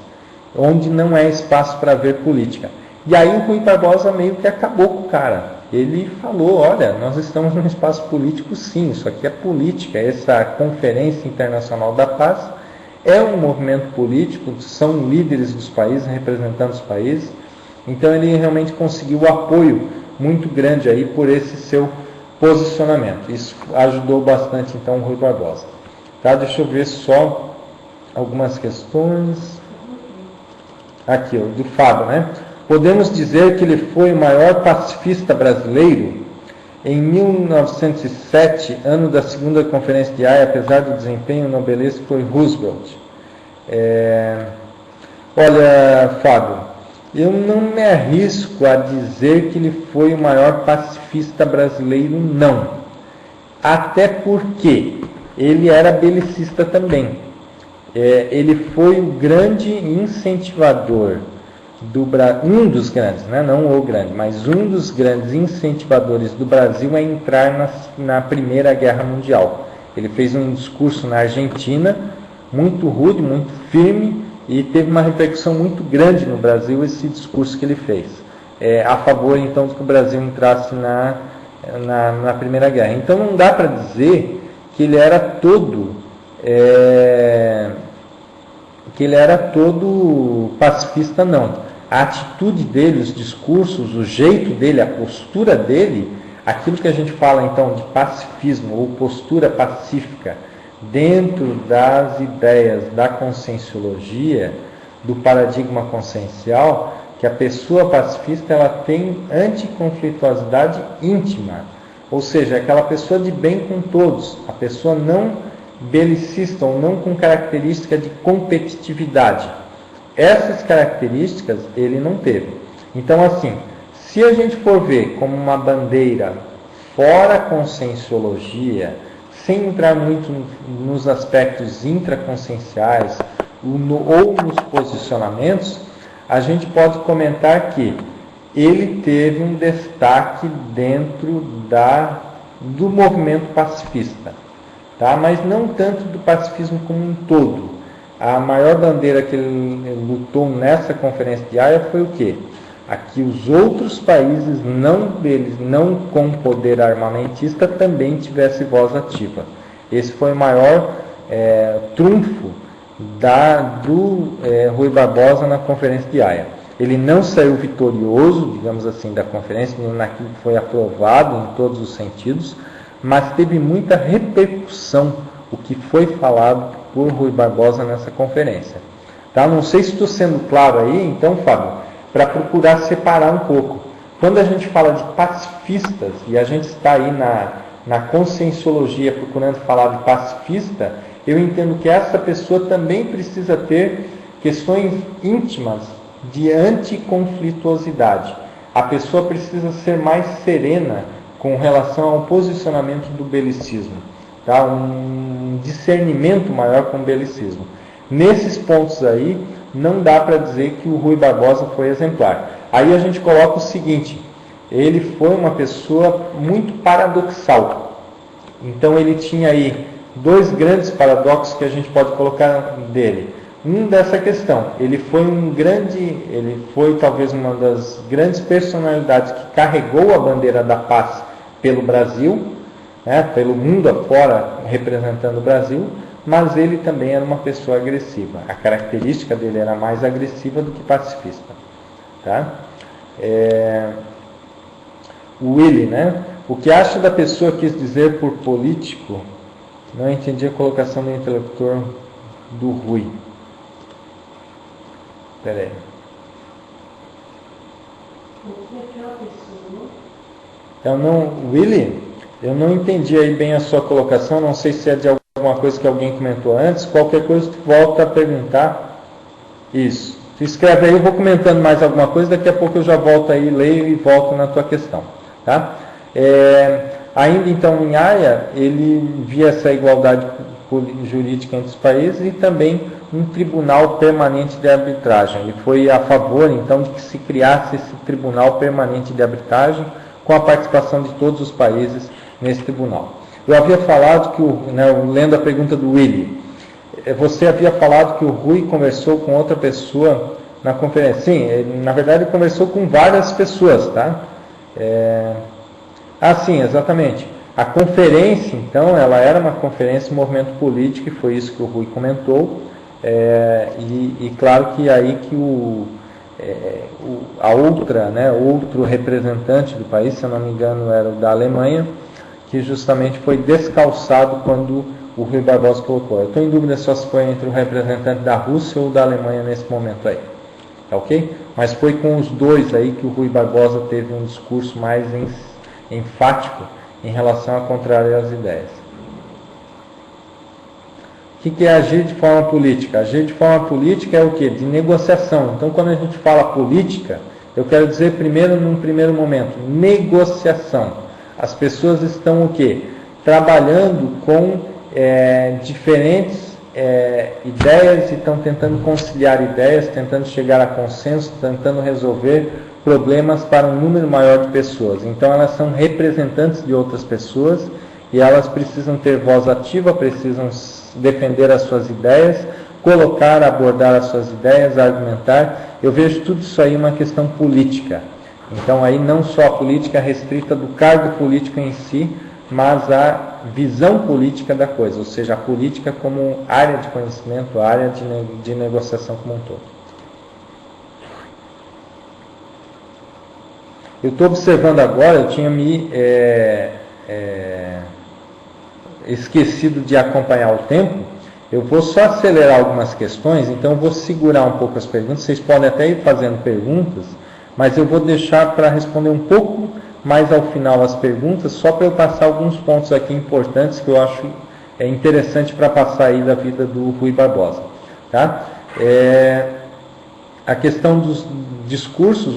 onde não é espaço para ver política. E aí o Rui Barbosa meio que acabou com o cara. Ele falou: olha, nós estamos num espaço político sim, isso aqui é política, essa Conferência Internacional da Paz é um movimento político, são líderes dos países, representando os países. Então ele realmente conseguiu o apoio muito grande aí por esse seu posicionamento. Isso ajudou bastante então o Rui Barbosa. Tá? Deixa eu ver só algumas questões. Aqui, do Fábio, né? Podemos dizer que ele foi o maior pacifista brasileiro? Em 1907, ano da segunda Conferência de Haia, apesar do desempenho nobelesco, foi Roosevelt. Olha, Fábio, eu não me arrisco a dizer que ele foi o maior pacifista brasileiro, não. Até porque ele era belicista também. Ele foi o grande incentivador um dos grandes, né? Não o grande, mas um dos grandes incentivadores do Brasil a entrar na Primeira Guerra Mundial. Ele fez um discurso na Argentina, muito rude, muito firme, e teve uma repercussão muito grande no Brasil esse discurso que ele fez, a favor então de que o Brasil entrasse na Primeira Guerra. Então não dá para dizer que ele era todo pacifista, não. A atitude dele, os discursos, o jeito dele, a postura dele, aquilo que a gente fala então de pacifismo ou postura pacífica dentro das ideias da conscienciologia, do paradigma consciencial, que a pessoa pacifista ela tem anticonflituosidade íntima, ou seja, aquela pessoa de bem com todos, a pessoa não belicista ou não com característica de competitividade. Essas características ele não teve. Então, assim, se a gente for ver como uma bandeira fora conscienciologia, sem entrar muito nos aspectos intraconscienciais ou nos posicionamentos, a gente pode comentar que ele teve um destaque dentro do movimento pacifista, tá? Mas não tanto do pacifismo como um todo. A maior bandeira que ele lutou nessa conferência de Haia foi o quê? A que os outros países, não com poder armamentista, também tivessem voz ativa. Esse foi o maior trunfo do Rui Barbosa na conferência de Haia. Ele não saiu vitorioso, digamos assim, da conferência, naquilo que foi aprovado em todos os sentidos, mas teve muita repercussão o que foi falado por Rui Barbosa nessa conferência. Tá? Não sei se estou sendo claro aí, então, Fábio, para procurar separar um pouco. Quando a gente fala de pacifistas, e a gente está aí na conscienciologia procurando falar de pacifista, eu entendo que essa pessoa também precisa ter questões íntimas de anticonflituosidade. A pessoa precisa ser mais serena com relação ao posicionamento do belicismo. Tá? Um discernimento maior com o belicismo. Nesses pontos aí, não dá para dizer que o Rui Barbosa foi exemplar. Aí a gente coloca o seguinte: ele foi uma pessoa muito paradoxal. Então ele tinha aí dois grandes paradoxos que a gente pode colocar dele. Um dessa questão, ele foi talvez uma das grandes personalidades que carregou a bandeira da paz pelo Brasil, pelo mundo afora, representando o Brasil, mas ele também era uma pessoa agressiva. A característica dele era mais agressiva do que pacifista. Tá? O Willy, o que acha da pessoa quis dizer por político? Não entendi a colocação do interlocutor do Rui. Espera aí. Willy, eu não entendi aí bem a sua colocação, não sei se é de alguma coisa que alguém comentou antes. Qualquer coisa tu volta a perguntar. Isso. Tu escreve aí, eu vou comentando mais alguma coisa, daqui a pouco eu já volto aí, leio e volto na tua questão. Tá? Ainda então em Haia, ele via essa igualdade jurídica entre os países e também um tribunal permanente de arbitragem. Ele foi a favor então de que se criasse esse tribunal permanente de arbitragem com a participação de todos os países nesse tribunal. Eu havia falado que, lendo a pergunta do Willy, você havia falado que o Rui conversou com outra pessoa na conferência. Sim, na verdade ele conversou com várias pessoas, tá? Sim, exatamente. A conferência, então, ela era uma conferência de movimento político, e foi isso que o Rui comentou. E claro que aí que a outra, né, outro representante do país, se eu não me engano era o da Alemanha, que justamente foi descalçado quando o Rui Barbosa colocou. Eu estou em dúvida só se foi entre o representante da Rússia ou da Alemanha nesse momento aí. Tá ok? Mas foi com os dois aí que o Rui Barbosa teve um discurso mais enfático em relação a contrariar as ideias. O que é agir de forma política? Agir de forma política é o quê? De negociação. Então, quando a gente fala política, eu quero dizer primeiro, num primeiro momento, negociação. As pessoas estão o quê? Trabalhando com diferentes ideias e estão tentando conciliar ideias, tentando chegar a consenso, tentando resolver problemas para um número maior de pessoas. Então elas são representantes de outras pessoas e elas precisam ter voz ativa, precisam defender as suas ideias, colocar, abordar as suas ideias, argumentar. Eu vejo tudo isso aí uma questão política. Então aí não só a política restrita do cargo político em si, mas a visão política da coisa, ou seja, a política como área de conhecimento, área de negociação como um todo. Eu estou observando agora, eu tinha me esquecido de acompanhar o tempo, eu vou só acelerar algumas questões, então eu vou segurar um pouco as perguntas, vocês podem até ir fazendo perguntas, mas eu vou deixar para responder um pouco mais ao final as perguntas, só para eu passar alguns pontos aqui importantes que eu acho interessante para passar aí da vida do Rui Barbosa. Tá? A questão dos discursos,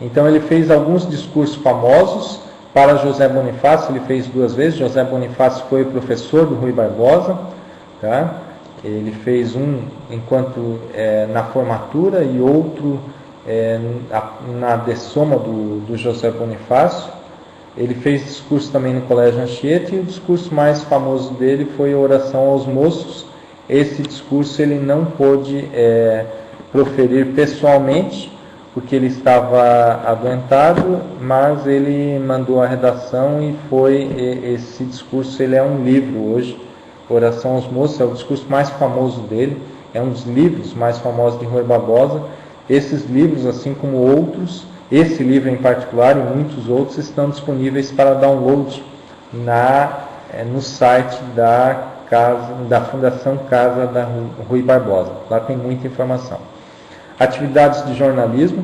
então ele fez alguns discursos famosos para José Bonifácio, ele fez 2 vezes, José Bonifácio foi o professor do Rui Barbosa, tá? Ele fez um enquanto na formatura e outro na dessoma do José Bonifácio. Ele fez discurso também no Colégio Anchieta e o discurso mais famoso dele foi a oração aos moços. Esse discurso ele não pôde proferir pessoalmente, porque ele estava adoentado, mas ele mandou a redação e esse discurso ele é um livro hoje. Oração aos moços é o discurso mais famoso dele, é um dos livros mais famosos de Rui Barbosa. Esses livros, assim como outros, esse livro em particular e muitos outros estão disponíveis para download no site da Fundação Casa da Rui Barbosa. Lá tem muita informação. Atividades de jornalismo,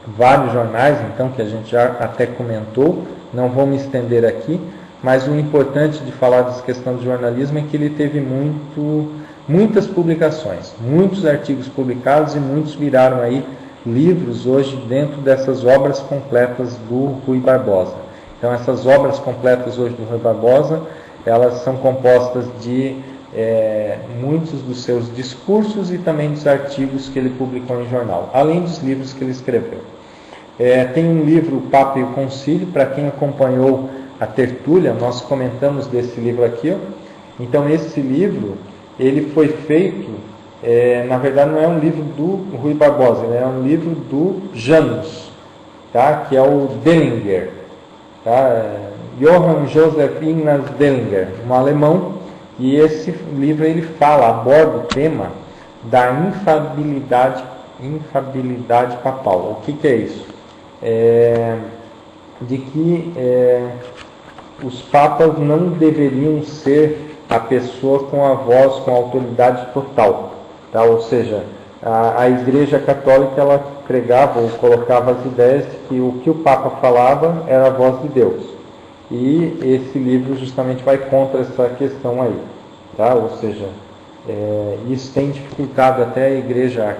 vários jornais, então, que a gente já até comentou, não vou me estender aqui, mas o importante de falar dessa questão de jornalismo é que ele teve muitas publicações, muitos artigos publicados e muitos viraram aí livros hoje dentro dessas obras completas do Rui Barbosa. Então essas obras completas hoje do Rui Barbosa, elas são compostas de muitos dos seus discursos e também dos artigos que ele publicou em jornal, além dos livros que ele escreveu. Tem um livro, O Papa e o Concílio, para quem acompanhou a tertúlia, nós comentamos desse livro aqui. Então esse livro, ele foi feito, na verdade não é um livro do Rui Barbosa, ele é um livro do Janus, tá? Que é o Dellinger, tá? Johann Joseph Ignaz Dellinger, um alemão, e esse livro ele aborda o tema da infabilidade papal. O que é isso? De que os papas não deveriam ser a pessoa com a voz, com a autoridade total, tá? Ou seja, a Igreja Católica ela pregava ou colocava as ideias de que o que o Papa falava era a voz de Deus, e esse livro justamente vai contra essa questão aí, tá? Ou seja, isso tem dificultado até a Igreja,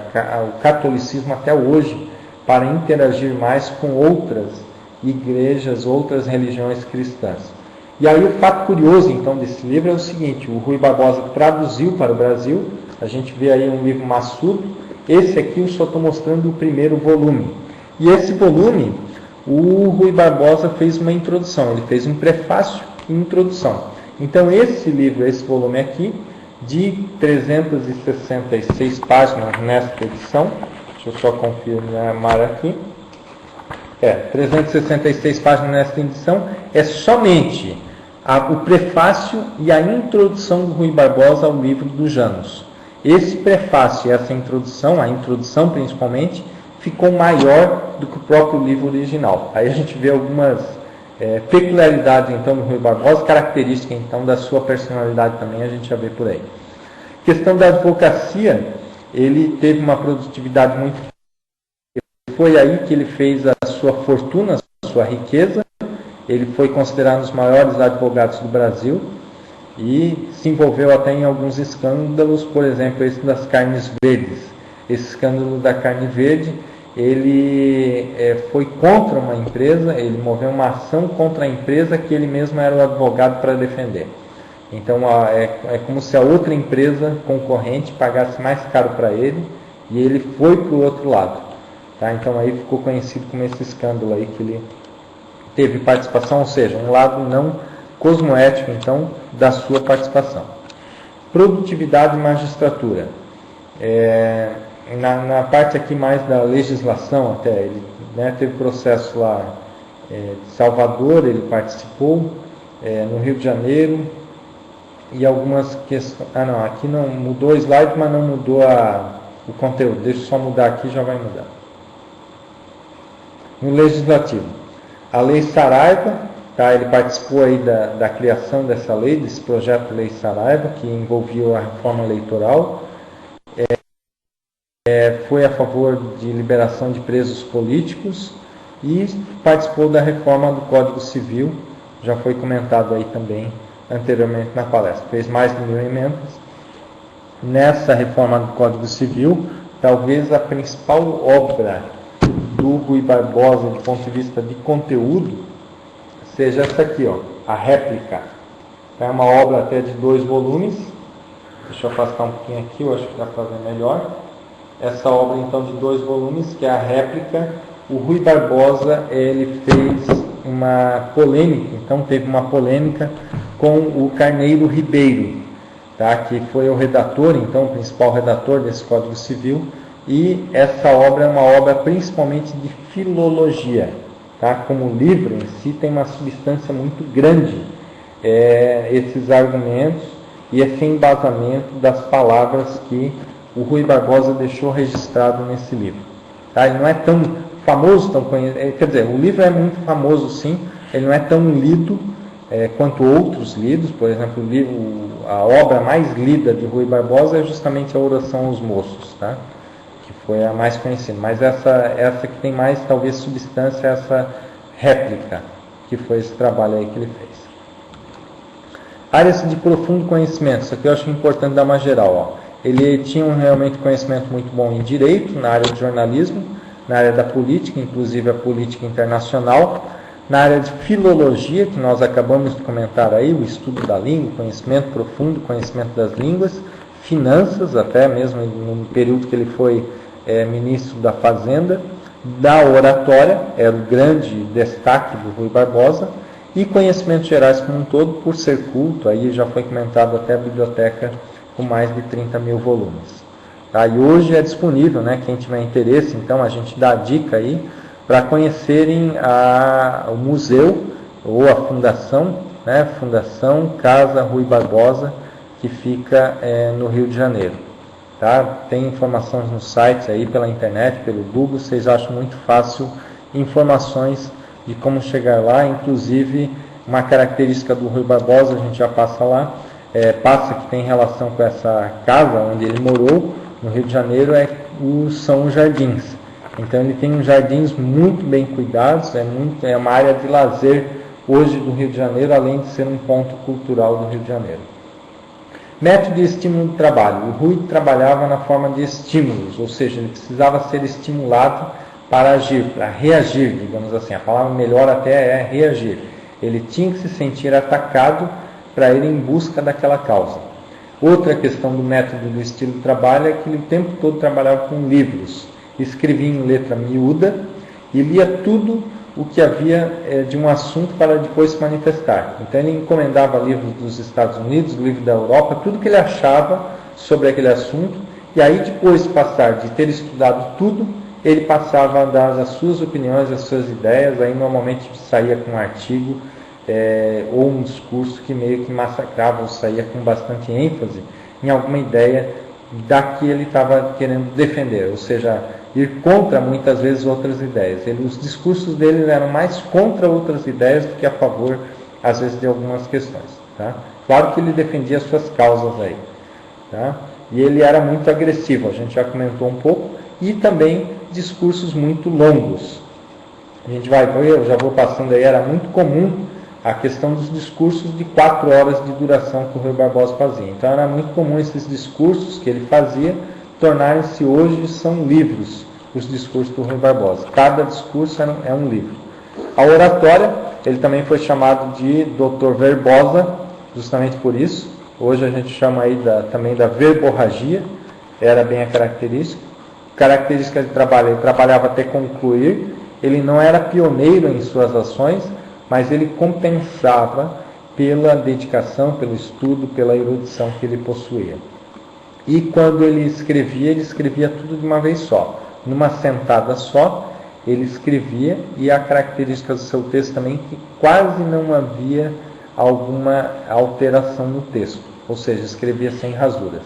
o catolicismo até hoje, para interagir mais com outras igrejas, outras religiões cristãs. E aí o fato curioso, então, desse livro é o seguinte: o Rui Barbosa traduziu para o Brasil, a gente vê aí um livro maçudo, esse aqui eu só estou mostrando o primeiro volume. E esse volume, o Rui Barbosa fez uma introdução, ele fez um prefácio e introdução. Então esse livro, esse volume aqui, de 366 páginas nesta edição, deixa eu só confirmar aqui, 366 páginas nesta edição, é somente o prefácio e a introdução do Rui Barbosa ao livro do Janus. Esse prefácio e essa introdução, a introdução principalmente, ficou maior do que o próprio livro original. Aí a gente vê algumas peculiaridades então do Rui Barbosa, características então da sua personalidade também, a gente já vê por aí. Questão da advocacia, ele teve uma produtividade muito. Foi aí que ele fez a sua fortuna, a sua riqueza. Ele foi considerado um dos maiores advogados do Brasil e se envolveu até em alguns escândalos, por exemplo, esse das carnes verdes. Esse escândalo da carne verde, ele foi contra uma empresa, ele moveu uma ação contra a empresa que ele mesmo era o advogado para defender. Então é como se a outra empresa concorrente pagasse mais caro para ele e ele foi para o outro lado. Tá? Então aí ficou conhecido como esse escândalo aí que ele teve participação, ou seja, um lado não cosmoético então da sua participação. Produtividade e magistratura. Na parte aqui mais da legislação até, ele teve processo lá de Salvador, ele participou, no Rio de Janeiro, e algumas questões. Aqui não mudou o slide, mas não mudou o conteúdo. Deixa eu só mudar aqui, já vai mudar. No Legislativo, a Lei Saraiva, tá? Ele participou aí da criação dessa lei, desse projeto de Lei Saraiva, que envolvia a reforma eleitoral. Foi a favor de liberação de presos políticos e participou da reforma do Código Civil, já foi comentado aí também anteriormente na palestra. Fez mais de 1000 emendas. Nessa reforma do Código Civil, talvez a principal obra do Rui Barbosa, do ponto de vista de conteúdo, seja essa aqui, a réplica. É uma obra até de 2 volumes. Deixa eu afastar um pouquinho aqui, eu acho que dá para ver melhor. Essa obra, então, de 2 volumes, que é a réplica. O Rui Barbosa, ele fez uma polêmica, então teve uma polêmica com o Carneiro Ribeiro, tá? Que foi o redator, então, o principal redator desse Código Civil. E essa obra é uma obra principalmente de filologia, tá? Como livro em si tem uma substância muito grande, esses argumentos e esse embasamento das palavras que o Rui Barbosa deixou registrado nesse livro. Tá? Ele não é tão famoso, tão conhecido, quer dizer, o livro é muito famoso sim, ele não é tão lido quanto outros lidos. Por exemplo, a obra mais lida de Rui Barbosa é justamente a Oração aos Moços, tá? Que foi a mais conhecida, mas essa que tem mais talvez substância, essa réplica, que foi esse trabalho aí que ele fez. Áreas de profundo conhecimento, isso aqui eu acho importante dar uma geral. Ele tinha realmente conhecimento muito bom em direito, na área de jornalismo, na área da política, inclusive a política internacional, na área de filologia, que nós acabamos de comentar aí, o estudo da língua, conhecimento profundo, conhecimento das línguas, finanças, até mesmo no período que ele foi ministro da Fazenda, da oratória, era o grande destaque do Rui Barbosa, e conhecimentos gerais como um todo, por ser culto, aí já foi comentado até a biblioteca com mais de 30 mil volumes. Tá? E hoje é disponível, quem tiver interesse, então a gente dá a dica aí, para conhecerem o museu ou a fundação, Fundação Casa Rui Barbosa, que fica no Rio de Janeiro. Tá? Tem informações no site aí, pela internet, pelo Google, vocês acham muito fácil informações de como chegar lá, inclusive uma característica do Rui Barbosa, a gente já passa lá, que tem relação com essa casa onde ele morou, no Rio de Janeiro, são os jardins. Então ele tem uns jardins muito bem cuidados, é uma área de lazer hoje do Rio de Janeiro, além de ser um ponto cultural do Rio de Janeiro. Método de estímulo do trabalho. O Rui trabalhava na forma de estímulos, ou seja, ele precisava ser estimulado para agir, para reagir, digamos assim. A palavra melhor até é reagir. Ele tinha que se sentir atacado para ir em busca daquela causa. Outra questão do método do estilo de trabalho é que ele o tempo todo trabalhava com livros. Escrevia em letra miúda e lia tudo o que havia de um assunto para depois se manifestar. Então ele encomendava livros dos Estados Unidos, livros da Europa, tudo que ele achava sobre aquele assunto, e aí depois de passar de ter estudado tudo, ele passava a dar as suas opiniões, as suas ideias, aí normalmente saía com um artigo ou um discurso que meio que massacrava, ou saía com bastante ênfase em alguma ideia da que ele estava querendo defender, ou seja, ir contra muitas vezes outras ideias. Os discursos dele eram mais contra outras ideias do que a favor, às vezes, de algumas questões. Tá? Claro que ele defendia suas causas aí. Tá? E ele era muito agressivo, a gente já comentou um pouco, e também discursos muito longos. A gente vai ver, eu já vou passando aí, era muito comum a questão dos discursos de 4 horas de duração que o Rui Barbosa fazia. Então era muito comum esses discursos que ele fazia tornarem-se hoje, são livros, os discursos do Rui Barbosa. Cada discurso é um livro. A oratória, ele também foi chamado de Dr. Verbosa, justamente por isso. Hoje a gente chama aí também da verborragia, era bem a característica. Característica de trabalho, ele trabalhava até concluir, ele não era pioneiro em suas ações, mas ele compensava pela dedicação, pelo estudo, pela erudição que ele possuía. E quando ele escrevia tudo de uma vez só. Numa sentada só, ele escrevia, e a característica do seu texto também que quase não havia alguma alteração no texto, ou seja, escrevia sem rasuras.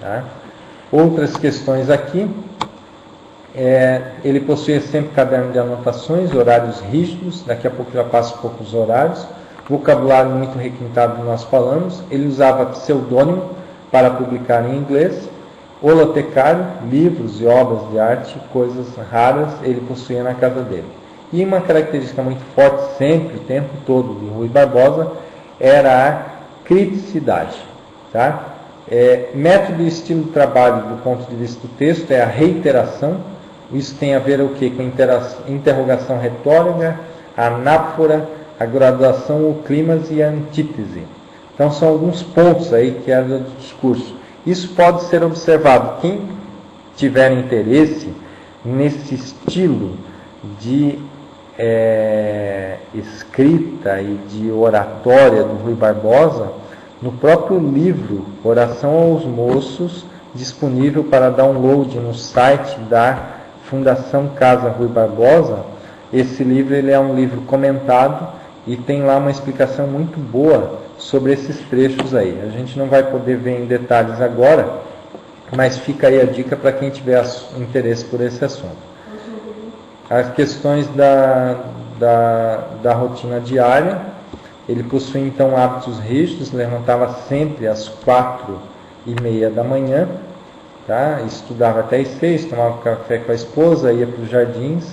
Tá? Outras questões aqui, ele possuía sempre caderno de anotações, horários rígidos, daqui a pouco já passo um pouco os horários, vocabulário muito requintado que nós falamos, ele usava pseudônimo para publicar em inglês, holotecário, livros e obras de arte, coisas raras, ele possuía na casa dele. E uma característica muito forte sempre, o tempo todo, de Rui Barbosa, era a criticidade. Tá? Método e estilo de trabalho do ponto de vista do texto é a reiteração. Isso tem a ver o quê? Com interrogação retórica, a anáfora, a graduação, o clímax e a antítese. Então são alguns pontos aí que era do discurso. Isso pode ser observado. Quem tiver interesse nesse estilo de escrita e de oratória do Rui Barbosa, no próprio livro Oração aos Moços, disponível para download no site da Fundação Casa Rui Barbosa, esse livro ele é um livro comentado e tem lá uma explicação muito boa sobre esses trechos aí. A gente não vai poder ver em detalhes agora, mas fica aí a dica para quem tiver interesse por esse assunto. As questões da rotina diária, ele possuía então hábitos rígidos, levantava sempre às 4:30 da manhã, tá? Estudava até às 6, tomava café com a esposa, ia para os jardins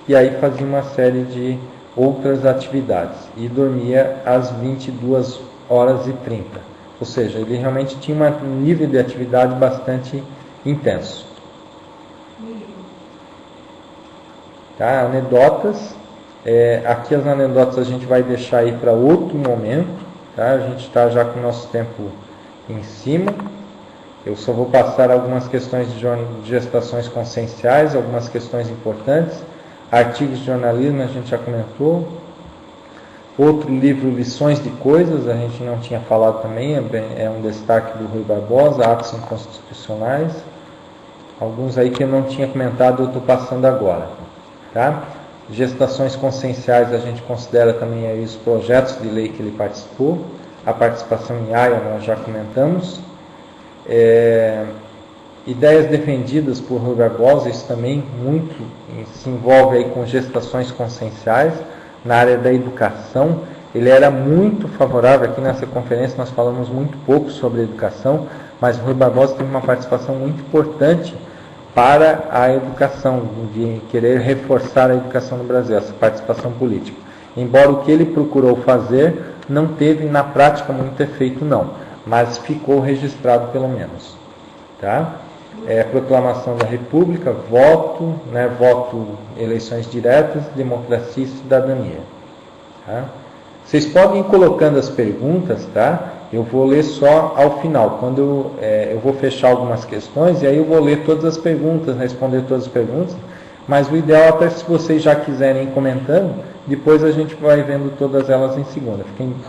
e aí fazia uma série de outras atividades e dormia às 22h30. Ou seja, ele realmente tinha um nível de atividade bastante intenso. Tá? Anedotas. Aqui as anedotas a gente vai deixar aí para outro momento. Tá? A gente está já com o nosso tempo em cima. Eu só vou passar algumas questões de gestações conscienciais, algumas questões importantes. Artigos de jornalismo a gente já comentou. Outro livro, Lições de Coisas, a gente não tinha falado também, é um destaque do Rui Barbosa, Atos Inconstitucionais. Alguns aí que eu não tinha comentado, eu estou passando agora. Tá? Gestações conscienciais a gente considera também aí os projetos de lei que ele participou. A participação em AIA nós já comentamos. Ideias defendidas por Rui Barbosa, isso também muito se envolve aí com gestações conscienciais. Na área da educação, ele era muito favorável. Aqui nessa conferência nós falamos muito pouco sobre educação, mas o Rui Barbosa teve uma participação muito importante para a educação, de querer reforçar a educação no Brasil, essa participação política. Embora o que ele procurou fazer não teve na prática muito efeito não, mas ficou registrado pelo menos. Tá? Proclamação da República, voto, eleições diretas, democracia e cidadania. Tá? Vocês podem ir colocando as perguntas, tá? Eu vou ler só ao final, quando eu vou fechar algumas questões, e aí eu vou ler todas as perguntas, responder todas as perguntas, mas o ideal é até se vocês já quiserem ir comentando, depois a gente vai vendo todas elas em segunda.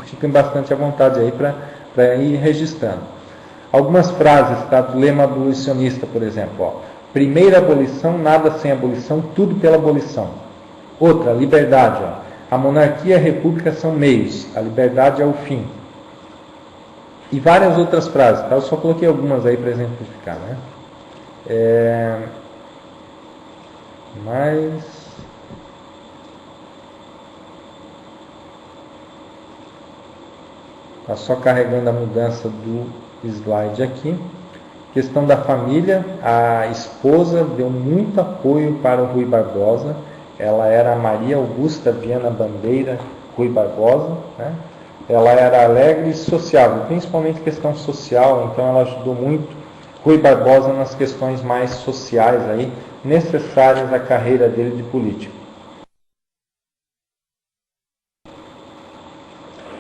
Fiquem bastante à vontade aí para ir registrando. Algumas frases, tá? Do lema abolicionista, por exemplo. Ó. Primeira abolição, nada sem abolição, tudo pela abolição. Outra, liberdade. Ó. A monarquia e a república são meios, a liberdade é o fim. E várias outras frases. Tá? Eu só coloquei algumas aí para exemplificar. Né? Mas está só carregando a mudança do slide aqui. Questão da família, a esposa deu muito apoio para o Rui Barbosa. Ela era Maria Augusta Viana Bandeira Rui Barbosa, né? Ela era alegre e sociável, principalmente questão social, então ela ajudou muito Rui Barbosa nas questões mais sociais aí, necessárias à carreira dele de político.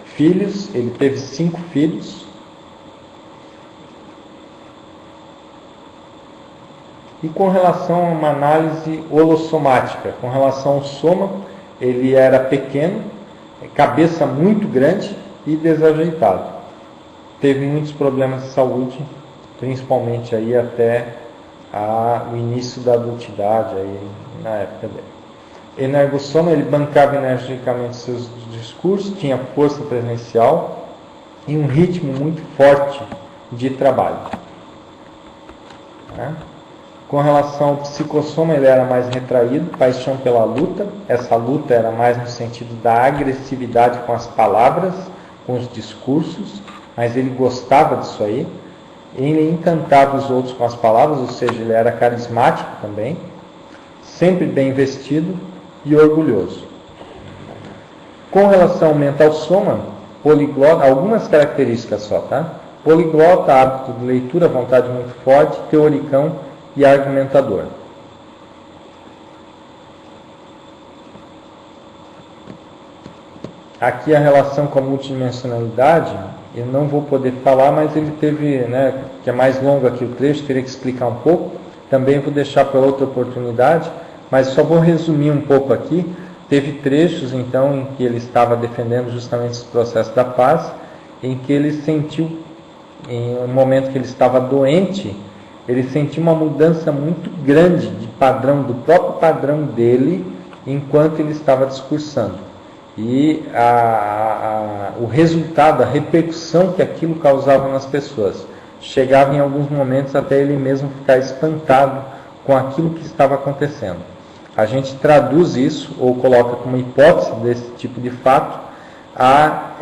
Filhos, ele teve 5 filhos. E com relação a uma análise holossomática, com relação ao soma, ele era pequeno, cabeça muito grande e desajeitado. Teve muitos problemas de saúde, principalmente aí até o início da adultidade, aí, na época dele. Energossoma, ele bancava energicamente seus discursos, tinha força presencial e um ritmo muito forte de trabalho. Com relação ao psicossoma, ele era mais retraído, paixão pela luta. Essa luta era mais no sentido da agressividade com as palavras, com os discursos, mas ele gostava disso aí. Ele encantava os outros com as palavras, ou seja, ele era carismático também, sempre bem vestido e orgulhoso. Com relação ao mental soma, poliglota, algumas características só, tá? Poliglota, hábito de leitura, vontade muito forte, teoricão e argumentador. Aqui a relação com a multidimensionalidade, eu não vou poder falar, mas ele teve, que é mais longo aqui o trecho, teria que explicar um pouco, também vou deixar para outra oportunidade, mas só vou resumir um pouco aqui. Teve trechos, então, em que ele estava defendendo justamente esse processo da paz, em que ele sentiu, em um momento que ele estava doente, ele sentiu uma mudança muito grande de padrão, do próprio padrão dele, enquanto ele estava discursando. E o resultado, a repercussão que aquilo causava nas pessoas, chegava em alguns momentos até ele mesmo ficar espantado com aquilo que estava acontecendo. A gente traduz isso, ou coloca como hipótese desse tipo de fato, a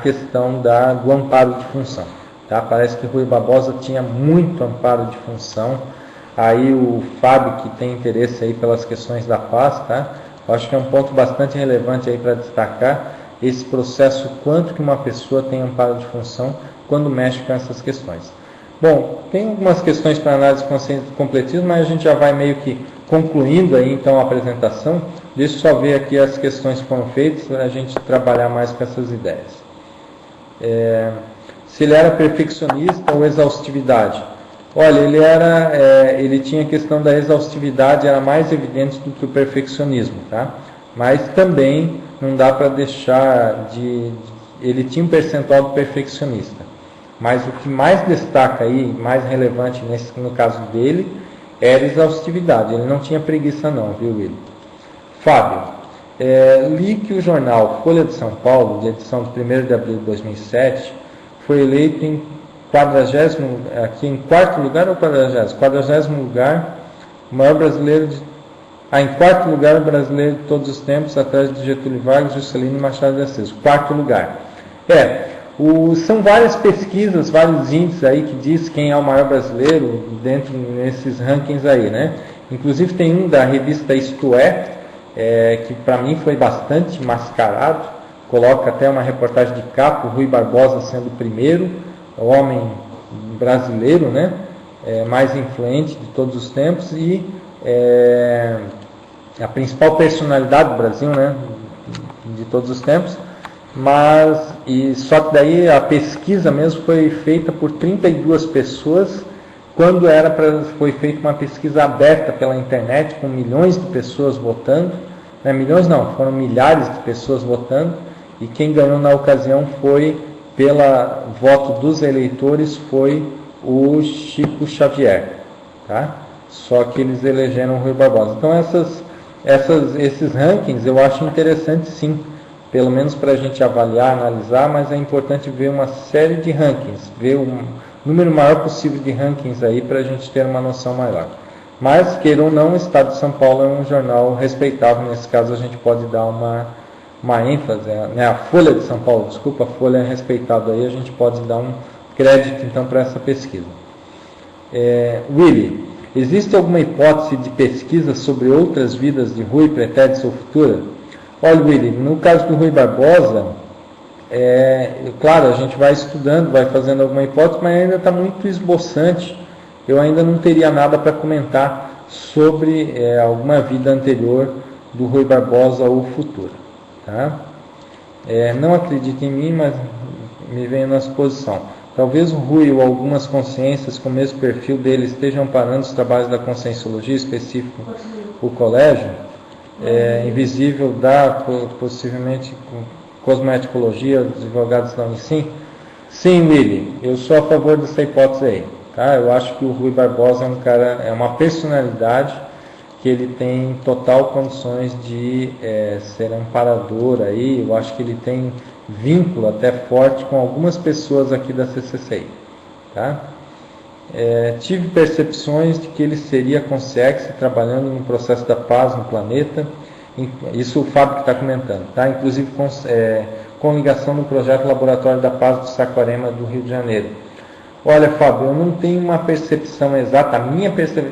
questão do amparo de função. Tá? Parece que Rui Barbosa tinha muito amparo de função. Aí o Fábio, que tem interesse aí pelas questões da paz, tá? Eu acho que é um ponto bastante relevante aí para destacar esse processo, quanto que uma pessoa tem amparo de função quando mexe com essas questões. Bom, tem algumas questões para análise de consciência do completismo, mas a gente já vai meio que concluindo aí então a apresentação. Deixa eu só ver aqui as questões que foram feitas para a gente trabalhar mais com essas ideias. Se ele era perfeccionista ou exaustividade. Olha, ele tinha a questão da exaustividade, era mais evidente do que o perfeccionismo, tá? Mas também não dá para deixar ele tinha um percentual de perfeccionista. Mas o que mais destaca aí, mais relevante no caso dele, era exaustividade. Ele não tinha preguiça não, viu, Willi? Fábio, li que o jornal Folha de São Paulo, de edição de 1º de abril de 2007, foi eleito em 40º, aqui em 4º lugar ou 40º? 40º lugar, o maior brasileiro em 4º lugar, o brasileiro de todos os tempos, atrás de Getúlio Vargas, Juscelino e Machado de Assis. 4º lugar. São várias pesquisas, vários índices aí que diz quem é o maior brasileiro dentro nesses rankings aí, né? Inclusive tem um da revista Isto que para mim foi bastante mascarado, coloca até uma reportagem de capa, o Rui Barbosa sendo o primeiro homem brasileiro, né? Mais influente de todos os tempos e a principal personalidade do Brasil, né? De todos os tempos. Só que daí a pesquisa mesmo foi feita por 32 pessoas, quando foi feita uma pesquisa aberta pela internet, com milhões de pessoas votando, milhões não, foram milhares de pessoas votando, e quem ganhou na ocasião foi, pela voto dos eleitores, foi o Chico Xavier, tá? Só que eles elegeram o Rui Barbosa. Então esses rankings eu acho interessante sim, pelo menos para a gente avaliar, analisar, mas é importante ver uma série de rankings, ver o número maior possível de rankings aí para a gente ter uma noção maior. Mas, queira ou não, o Estado de São Paulo é um jornal respeitável. Nesse caso, a gente pode dar uma ênfase, né? A Folha de São Paulo, desculpa, a Folha é respeitada aí, a gente pode dar um crédito, então, para essa pesquisa. Willy, existe alguma hipótese de pesquisa sobre outras vidas de Rui, pretéritos ou futura? Olha, Willy, no caso do Rui Barbosa, claro, a gente vai estudando, vai fazendo alguma hipótese, mas ainda está muito esboçante. Eu ainda não teria nada para comentar sobre alguma vida anterior do Rui Barbosa ou futura. Tá? Não acredite em mim, mas me venho na suposição. Talvez o Rui ou algumas consciências com o mesmo perfil dele estejam parando os trabalhos da conscienciologia, específico o colégio, invisível da, possivelmente, cosmoeticologia, os advogados da Unicim. Sim, Willy, eu sou a favor dessa hipótese aí. Tá? Eu acho que o Rui Barbosa é uma personalidade que ele tem total condições de ser amparador aí. Eu acho que ele tem vínculo até forte com algumas pessoas aqui da CCCI. Tá? Tive percepções de que ele seria consciência trabalhando no processo da paz no planeta. Isso o Fábio que está comentando. Tá? Inclusive com ligação no projeto Laboratório da Paz do Saquarema do Rio de Janeiro. Olha, Fábio, eu não tenho uma percepção exata.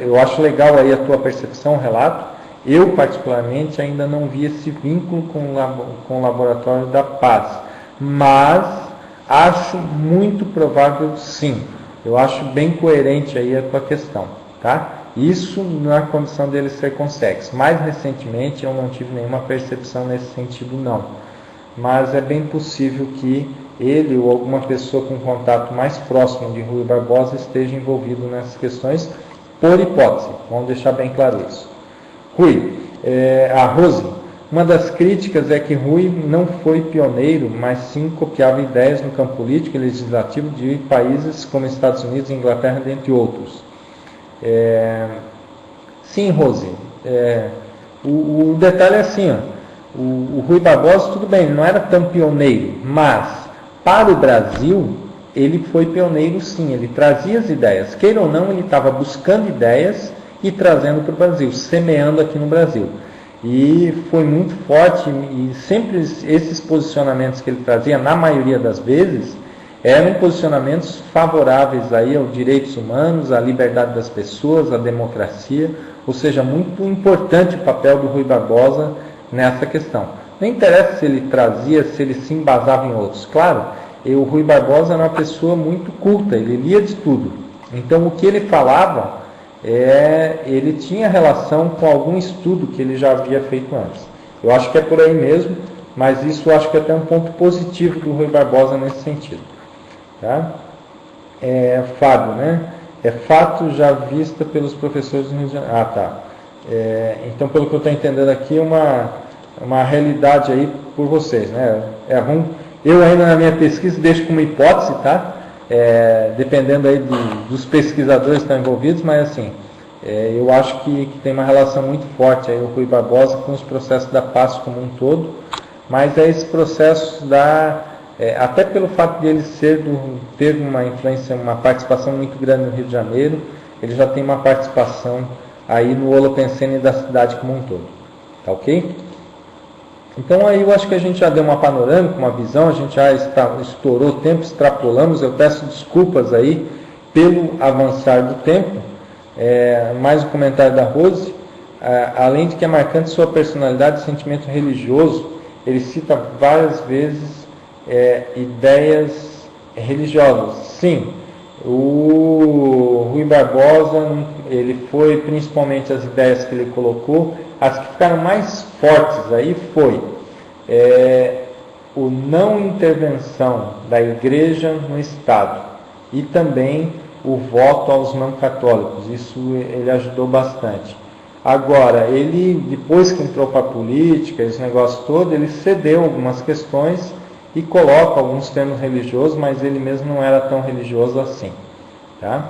Eu acho legal aí a tua percepção, o relato. Eu, particularmente, ainda não vi esse vínculo com o Laboratório da Paz. Mas acho muito provável, sim. Eu acho bem coerente aí a tua questão. Tá? Isso na condição dele ser consexo. Mais recentemente, eu não tive nenhuma percepção nesse sentido, não. Mas é bem possível que ele ou alguma pessoa com contato mais próximo de Rui Barbosa esteja envolvido nessas questões, por hipótese. Vamos deixar bem claro isso. Rui, a Rose, uma das críticas é que Rui não foi pioneiro, mas sim copiava ideias no campo político e legislativo de países como Estados Unidos e Inglaterra, dentre outros. Sim, Rose, o detalhe é assim, ó, o Rui Barbosa, tudo bem, não era tão pioneiro, mas para o Brasil, ele foi pioneiro sim, ele trazia as ideias. Queira ou não, ele estava buscando ideias e trazendo para o Brasil, semeando aqui no Brasil. E foi muito forte, e sempre esses posicionamentos que ele trazia, na maioria das vezes, eram posicionamentos favoráveis aí aos direitos humanos, à liberdade das pessoas, à democracia, ou seja, muito importante o papel do Rui Barbosa nessa questão. Não interessa se ele trazia, se ele se embasava em outros. Claro, o Rui Barbosa era uma pessoa muito culta, ele lia de tudo. Então, o que ele falava, ele tinha relação com algum estudo que ele já havia feito antes. Eu acho que é por aí mesmo, mas isso eu acho que é até um ponto positivo do Rui Barbosa nesse sentido. Tá? Fábio, né? É fato já vista pelos professores do Rio de Janeiro. Ah, tá. Então, pelo que eu estou entendendo aqui, uma realidade aí por vocês, né? Eu ainda na minha pesquisa deixo como hipótese, tá? Dependendo aí dos pesquisadores que estão envolvidos, mas assim, eu acho que tem uma relação muito forte aí o Rui Barbosa com os processos da paz como um todo, mas esse processo até pelo fato de ele ter uma influência, uma participação muito grande no Rio de Janeiro, ele já tem uma participação aí no Holopensene da cidade como um todo. Tá ok? Então aí eu acho que a gente já deu uma panorâmica, uma visão, a gente já estourou o tempo, extrapolamos, eu peço desculpas aí pelo avançar do tempo. Mais um comentário da Rose, além de que é marcante sua personalidade e sentimento religioso, ele cita várias vezes ideias religiosas. Sim, o Rui Barbosa, ele foi principalmente as ideias que ele colocou, as que ficaram mais fortes aí foi o não intervenção da igreja no Estado e também o voto aos não católicos. Isso ele ajudou bastante. Agora, ele, depois que entrou para a política, esse negócio todo, ele cedeu algumas questões e coloca alguns termos religiosos, mas ele mesmo não era tão religioso assim. Tá?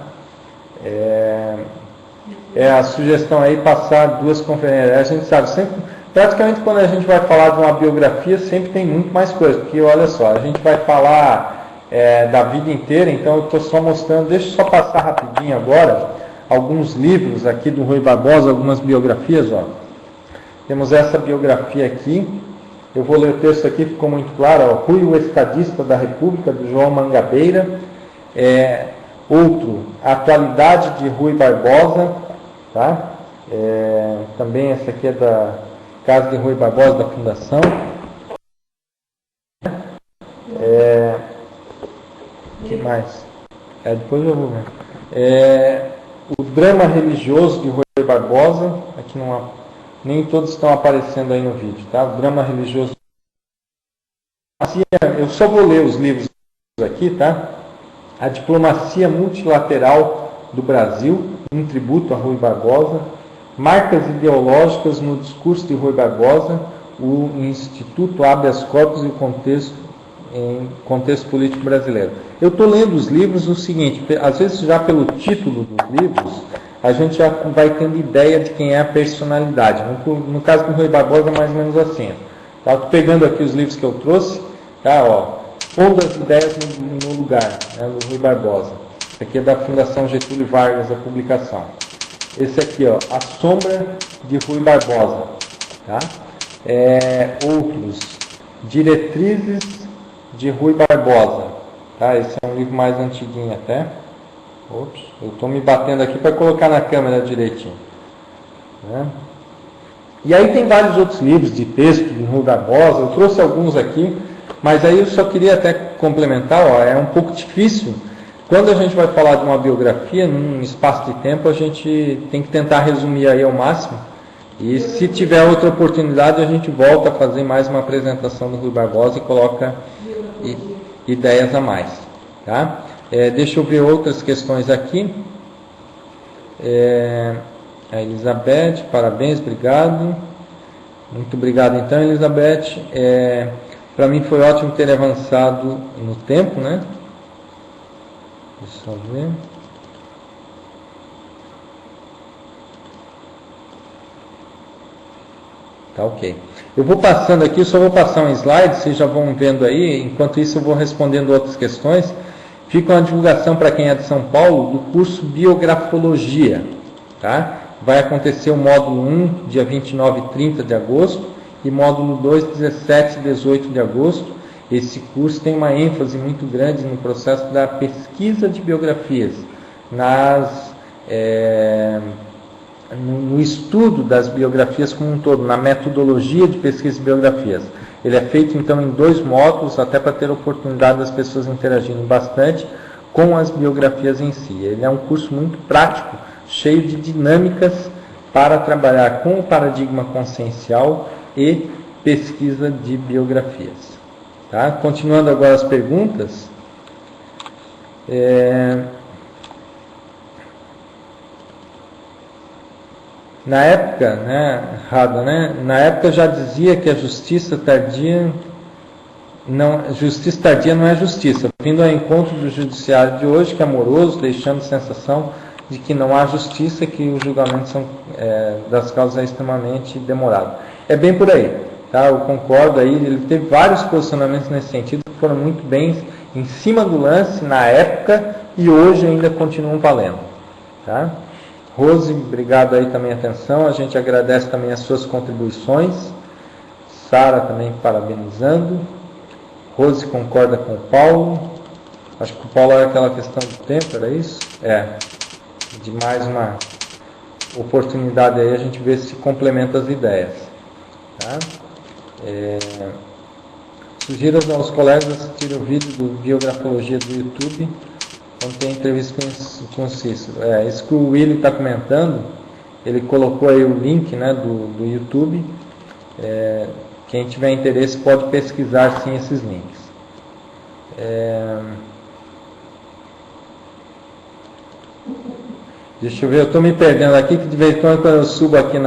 A sugestão aí passar 2 conferências. A gente sabe, sempre, praticamente quando a gente vai falar de uma biografia, sempre tem muito mais coisa, porque olha só, a gente vai falar da vida inteira, então eu estou só mostrando, deixa eu só passar rapidinho agora alguns livros aqui do Rui Barbosa, algumas biografias, ó. Temos essa biografia aqui. Eu vou ler o texto aqui, ficou muito claro, ó. Rui, o Estadista da República, do João Mangabeira. Outro, A Atualidade de Rui Barbosa, tá? Também essa aqui é da Casa de Rui Barbosa, da Fundação. O que mais? Depois eu vou ver. O Drama Religioso de Rui Barbosa. Aqui nem todos estão aparecendo aí no vídeo, tá? O Drama Religioso. Eu só vou ler os livros aqui, tá? A Diplomacia Multilateral do Brasil, um tributo a Rui Barbosa. Marcas ideológicas no discurso de Rui Barbosa, o Instituto Habeas Corpus e o contexto político brasileiro. Eu estou lendo os livros o seguinte, às vezes já pelo título dos livros, a gente já vai tendo ideia de quem é a personalidade. No caso do Rui Barbosa, mais ou menos assim. Tá? Estou pegando aqui os livros que eu trouxe, tá? Ó, pondo as ideias no lugar, né, do Rui Barbosa. Esse aqui é da Fundação Getúlio Vargas, a publicação. Esse aqui, ó, A Sombra de Rui Barbosa. Tá? Outros, Diretrizes de Rui Barbosa. Tá? Esse é um livro mais antiguinho até. Ops, eu estou me batendo aqui para colocar na câmera direitinho. Né? E aí tem vários outros livros de texto de Rui Barbosa. Eu trouxe alguns aqui, mas aí eu só queria até complementar. Ó, é um pouco difícil. Quando a gente vai falar de uma biografia, num espaço de tempo, a gente tem que tentar resumir aí ao máximo. E se tiver outra oportunidade, a gente volta a fazer mais uma apresentação do Rui Barbosa e coloca ideias a mais. Tá? Deixa eu ver outras questões aqui. A Elizabeth, parabéns, obrigado. Muito obrigado então, Elizabeth. Para mim foi ótimo ter avançado no tempo, né? Deixa eu ver. Tá ok. Eu vou passando aqui, só vou passar um slide, vocês já vão vendo aí. Enquanto isso eu vou respondendo outras questões. Fica uma divulgação para quem é de São Paulo do curso Biografologia. Tá? Vai acontecer o módulo 1, dia 29 e 30 de agosto, e módulo 2, 17 e 18 de agosto. Esse curso tem uma ênfase muito grande no processo da pesquisa de biografias, no estudo das biografias como um todo, na metodologia de pesquisa de biografias. Ele é feito então em 2 módulos, até para ter a oportunidade das pessoas interagirem bastante com as biografias em si. Ele é um curso muito prático, cheio de dinâmicas para trabalhar com o paradigma consciencial e pesquisa de biografias. Tá? Continuando agora as perguntas. Na época, né, Rada, né? Na época já dizia que a justiça tardia não é justiça, vindo ao encontro do judiciário de hoje, que é amoroso, deixando sensação de que não há justiça, que os julgamentos das causas é extremamente demorado. É bem por aí. Tá, eu concordo aí, ele teve vários posicionamentos nesse sentido que foram muito bem em cima do lance na época e hoje ainda continuam valendo. Tá? Rose, obrigado aí também a atenção, a gente agradece também as suas contribuições. Sara também parabenizando. Rose concorda com o Paulo. Acho que o Paulo era aquela questão do tempo, era isso? De mais uma oportunidade aí a gente vê se complementa as ideias. Tá? Sugiro aos colegas assistirem o vídeo do Biografologia do YouTube, onde tem entrevista com o Cícero. Isso que o Willi está comentando, ele colocou aí o link, né, do YouTube. Quem tiver interesse pode pesquisar sim esses links. Deixa eu ver, eu estou me perdendo aqui, que de vez em quando eu subo aqui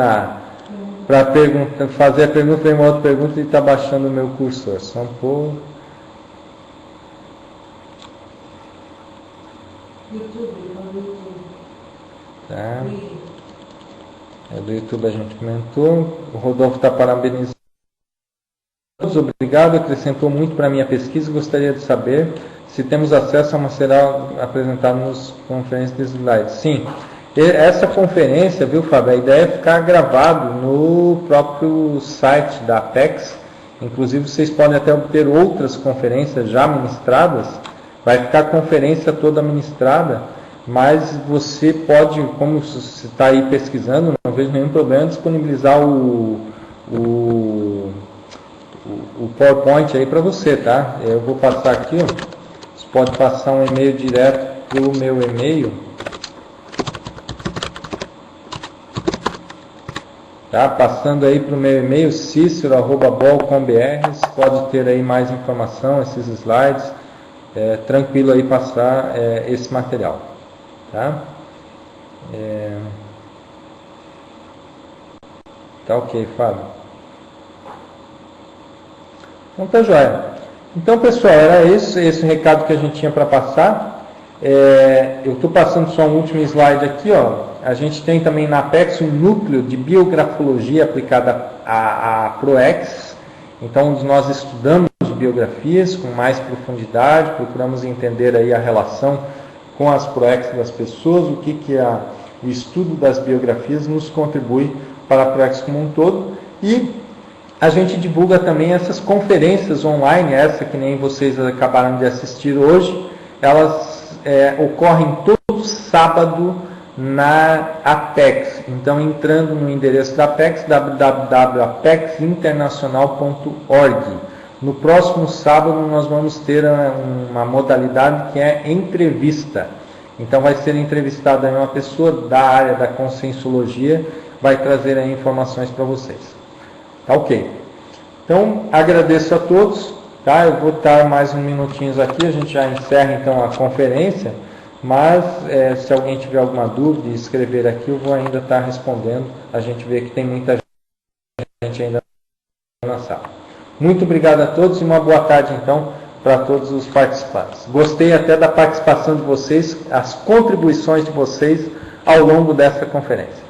para fazer a pergunta, vem uma outra pergunta e está baixando o meu cursor. Só um pouco. Tá. Do YouTube a gente comentou. O Rodolfo está parabenizando. Obrigado, acrescentou muito para a minha pesquisa. Gostaria de saber se temos acesso a material apresentado nos conferências de slides. Sim, Essa conferência, viu, Fábio, a ideia é ficar gravado no próprio site da Apex. Inclusive, vocês podem até obter outras conferências já ministradas. Vai ficar a conferência toda ministrada, mas você pode, como você está aí pesquisando, não vejo nenhum problema, disponibilizar o PowerPoint aí para você, tá? Eu vou passar aqui, ó. Você pode passar um e-mail direto pelo meu e-mail, tá? Passando aí para o meu e-mail, cicero@bol.com.br, você pode ter aí mais informação, esses slides, tranquilo aí passar esse material, tá? Tá ok, Fábio? Então tá joia. Então, pessoal, era esse recado que a gente tinha para passar. Eu estou passando só um último slide aqui, ó. A gente tem também na Apex um núcleo de biografologia aplicada a ProEx. Então, nós estudamos biografias com mais profundidade, procuramos entender aí a relação com as ProEx das pessoas, o que o estudo das biografias nos contribui para a ProEx como um todo. E a gente divulga também essas conferências online, essa que nem vocês acabaram de assistir hoje, elas ocorrem todo sábado na Apex. Então, entrando no endereço da Apex, www.apexinternacional.org. No próximo sábado nós vamos ter uma modalidade que é entrevista. Então vai ser entrevistada uma pessoa da área da conscienciologia, vai trazer aí informações para vocês. Tá ok? Então agradeço a todos, tá? Eu vou estar mais uns minutinhos aqui, a gente já encerra então a conferência, mas se alguém tiver alguma dúvida e escrever aqui, eu vou ainda estar respondendo. A gente vê que tem muita gente ainda na sala. Muito obrigado a todos e uma boa tarde, então, para todos os participantes. Gostei até da participação de vocês, as contribuições de vocês ao longo dessa conferência.